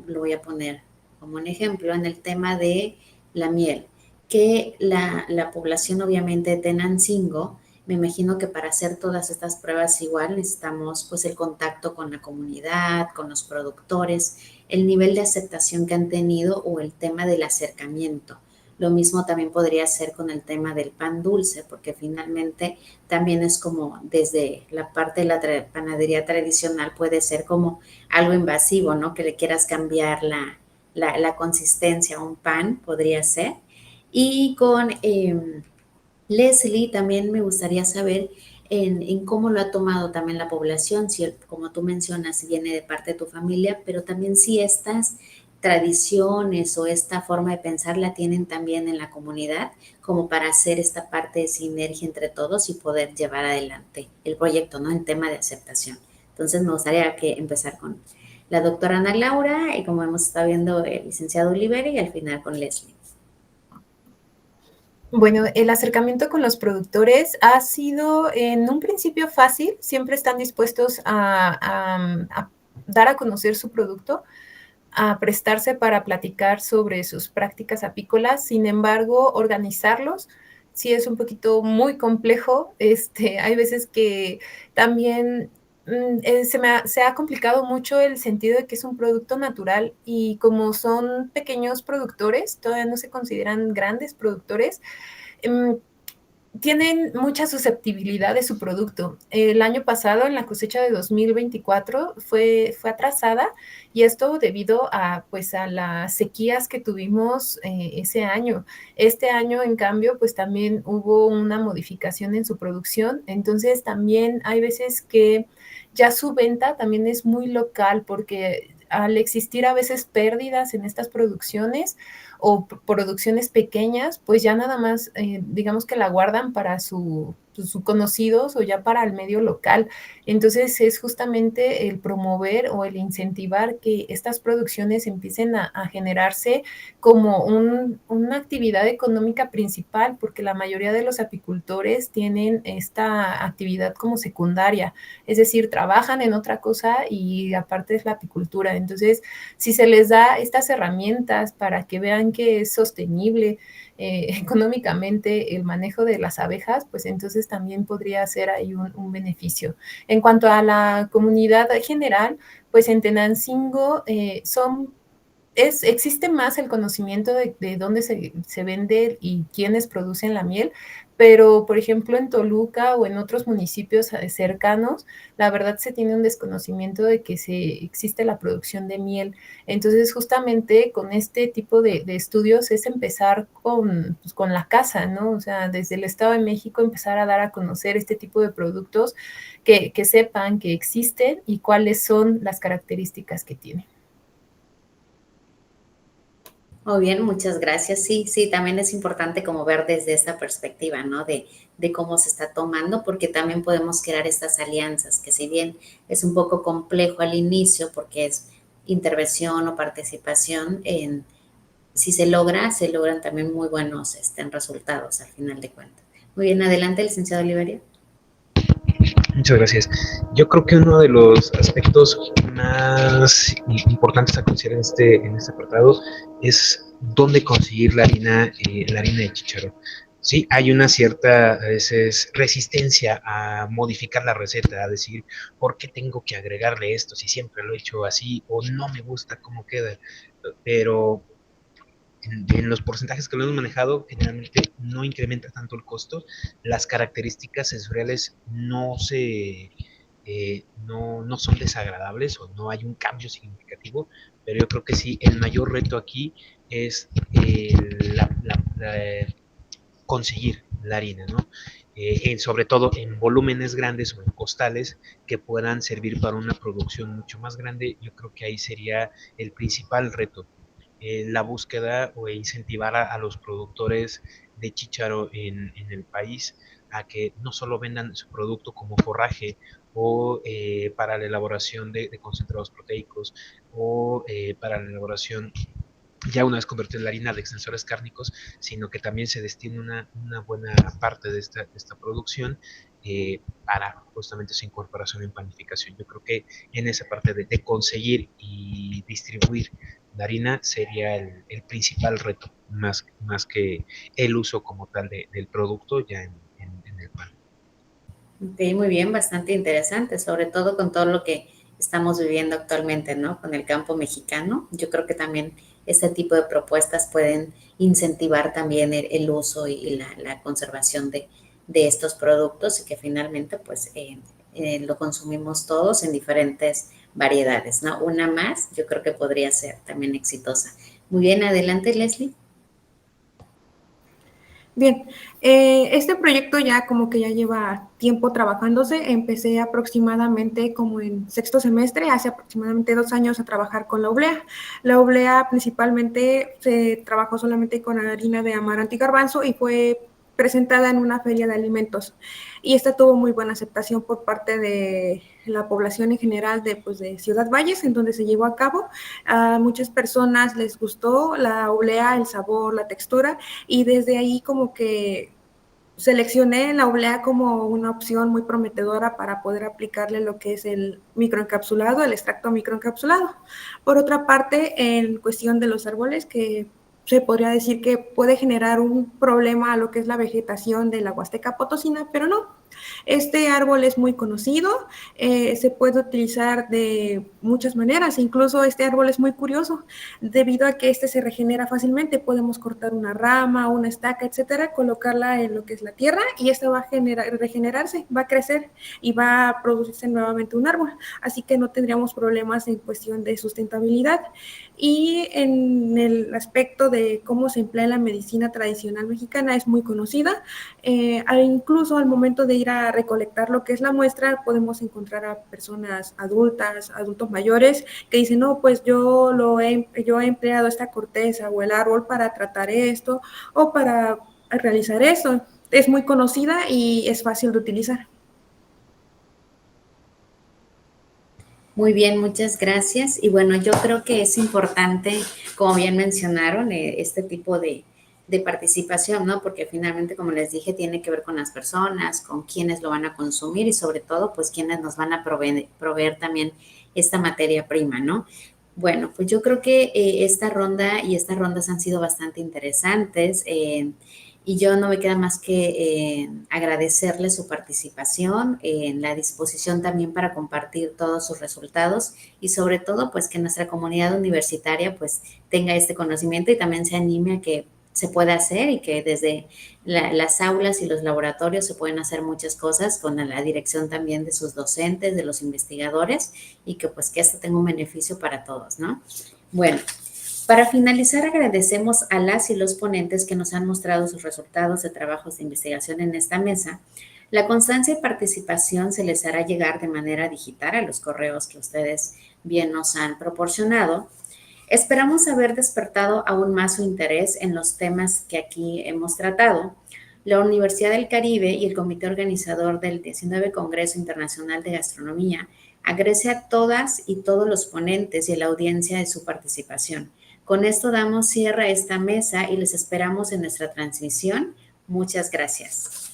lo voy a poner como un ejemplo, en el tema de la miel, que la población obviamente de Tenancingo, me imagino que para hacer todas estas pruebas igual necesitamos pues el contacto con la comunidad, con los productores, el nivel de aceptación que han tenido o el tema del acercamiento. Lo mismo también podría ser con el tema del pan dulce, porque finalmente también es como desde la parte de la panadería tradicional puede ser como algo invasivo, ¿no? Que le quieras cambiar la consistencia a un pan, podría ser. Y con Leslie también me gustaría saber en cómo lo ha tomado también la población, si como tú mencionas, viene de parte de tu familia, pero también si estas tradiciones o esta forma de pensar la tienen también en la comunidad, como para hacer esta parte de sinergia entre todos y poder llevar adelante el proyecto, ¿no? En tema de aceptación. Entonces me gustaría empezar con la doctora Ana Laura y como hemos estado viendo el licenciado Olivera y al final con Leslie. Bueno, el acercamiento con los productores ha sido en un principio fácil, siempre están dispuestos a dar a conocer su producto, a prestarse para platicar sobre sus prácticas apícolas. Sin embargo, organizarlos sí es un poquito muy complejo. Hay veces que también se ha complicado mucho el sentido de que es un producto natural y como son pequeños productores, todavía no se consideran grandes productores, tienen mucha susceptibilidad de su producto. El año pasado, en la cosecha de 2024, fue atrasada y esto debido pues, a las sequías que tuvimos ese año. Este año, en cambio, pues también hubo una modificación en su producción. Entonces, también hay veces que ya su venta también es muy local porque al existir a veces pérdidas en estas producciones o producciones pequeñas, pues ya nada más, digamos que la guardan para sus conocidos o ya para el medio local. Entonces es justamente el promover o el incentivar que estas producciones empiecen a generarse como una actividad económica principal, porque la mayoría de los apicultores tienen esta actividad como secundaria, es decir, trabajan en otra cosa y aparte es la apicultura. Entonces, si se les da estas herramientas para que vean que es sostenible económicamente el manejo de las abejas, pues entonces también podría ser ahí un beneficio. En cuanto a la comunidad general, pues en Tenancingo son existe más el conocimiento de dónde se vende y quiénes producen la miel, pero por ejemplo en Toluca o en otros municipios cercanos, la verdad se tiene un desconocimiento de que existe la producción de miel. Entonces justamente con este tipo de estudios es empezar pues, con la casa, ¿no? O sea, desde el Estado de México empezar a dar a conocer este tipo de productos que sepan que existen y cuáles son las características que tienen. Muy bien, muchas gracias. Sí, sí, también es importante como ver desde esta perspectiva, ¿no? De cómo se está tomando, porque también podemos crear estas alianzas, que si bien es un poco complejo al inicio, porque es intervención o participación, si se logra, se logran también muy buenos resultados al final de cuentas. Muy bien, adelante, licenciado Oliveria. Muchas gracias. Yo creo que uno de los aspectos más importantes a considerar en este apartado es dónde conseguir la harina de chícharo. Sí, hay una cierta, a veces, resistencia a modificar la receta, a decir, ¿por qué tengo que agregarle esto si siempre lo he hecho así o no me gusta cómo queda? Pero en los porcentajes que lo hemos manejado, generalmente no incrementa tanto el costo, las características sensoriales no son desagradables o no hay un cambio significativo, pero yo creo que sí, el mayor reto aquí es conseguir la harina, ¿no? Sobre todo en volúmenes grandes o en costales que puedan servir para una producción mucho más grande, yo creo que ahí sería el principal reto, la búsqueda o incentivar a los productores de chícharo el país a que no solo vendan su producto como forraje o para la elaboración de concentrados proteicos o para la elaboración ya una vez convertida en la harina de extensores cárnicos, sino que también se destina una buena parte de esta producción para justamente su incorporación en panificación. Yo creo que en esa parte de conseguir y distribuir la harina sería el principal reto, más que el uso como tal del producto ya en el pan. Ok, muy bien, bastante interesante, sobre todo con todo lo que estamos viviendo actualmente, ¿no? Con el campo mexicano. Yo creo que también este tipo de propuestas pueden incentivar también el uso y la conservación de estos productos y que finalmente pues lo consumimos todos en diferentes variedades, ¿no? Una más, yo creo que podría ser también exitosa. Muy bien, adelante, Leslie. Bien, este proyecto ya como que ya lleva tiempo trabajándose. Empecé aproximadamente como en sexto semestre, hace aproximadamente 2 años a trabajar con la oblea. La oblea principalmente se trabajó solamente con harina de amaranto y garbanzo y fue presentada en una feria de alimentos. Y esta tuvo muy buena aceptación por parte de la población en general pues, de Ciudad Valles, en donde se llevó a cabo. A muchas personas les gustó la oblea, el sabor, la textura, y desde ahí como que seleccioné la oblea como una opción muy prometedora para poder aplicarle lo que es el microencapsulado, el extracto microencapsulado. Por otra parte, en cuestión de los árboles, que se podría decir que puede generar un problema a lo que es la vegetación de la Huasteca Potosina, pero no. Este árbol es muy conocido, se puede utilizar de muchas maneras, incluso este árbol es muy curioso, debido a que este se regenera fácilmente, podemos cortar una rama, una estaca, etcétera, colocarla en lo que es la tierra y esta va a regenerarse, va a crecer y va a producirse nuevamente un árbol, así que no tendríamos problemas en cuestión de sustentabilidad. Y en el aspecto de cómo se emplea en la medicina tradicional mexicana es muy conocida, incluso al momento de ir a recolectar lo que es la muestra, podemos encontrar a personas adultas, adultos mayores, que dicen, no, pues yo he empleado esta corteza o el árbol para tratar esto o para realizar esto. Es muy conocida y es fácil de utilizar. Muy bien, muchas gracias. Y bueno, yo creo que es importante, como bien mencionaron, este tipo de participación, ¿no? Porque finalmente, como les dije, tiene que ver con las personas, con quienes lo van a consumir y sobre todo, pues, quienes nos van a proveer también esta materia prima, ¿no? Bueno, pues yo creo que esta ronda y estas rondas han sido bastante interesantes. Y yo no me queda más que agradecerles su participación, en la disposición también para compartir todos sus resultados y sobre todo pues que nuestra comunidad universitaria pues tenga este conocimiento y también se anime a que se pueda hacer y que desde las aulas y los laboratorios se pueden hacer muchas cosas con la dirección también de sus docentes, de los investigadores y que pues que esto tenga un beneficio para todos, ¿no? Bueno, para finalizar, agradecemos a las y los ponentes que nos han mostrado sus resultados de trabajos de investigación en esta mesa. La constancia y participación se les hará llegar de manera digital a los correos que ustedes bien nos han proporcionado. Esperamos haber despertado aún más su interés en los temas que aquí hemos tratado. La Universidad del Caribe y el comité organizador del 19 Congreso Internacional de Gastronomía agradece a todas y todos los ponentes y a la audiencia de su participación. Con esto damos cierre a esta mesa y les esperamos en nuestra transmisión. Muchas gracias.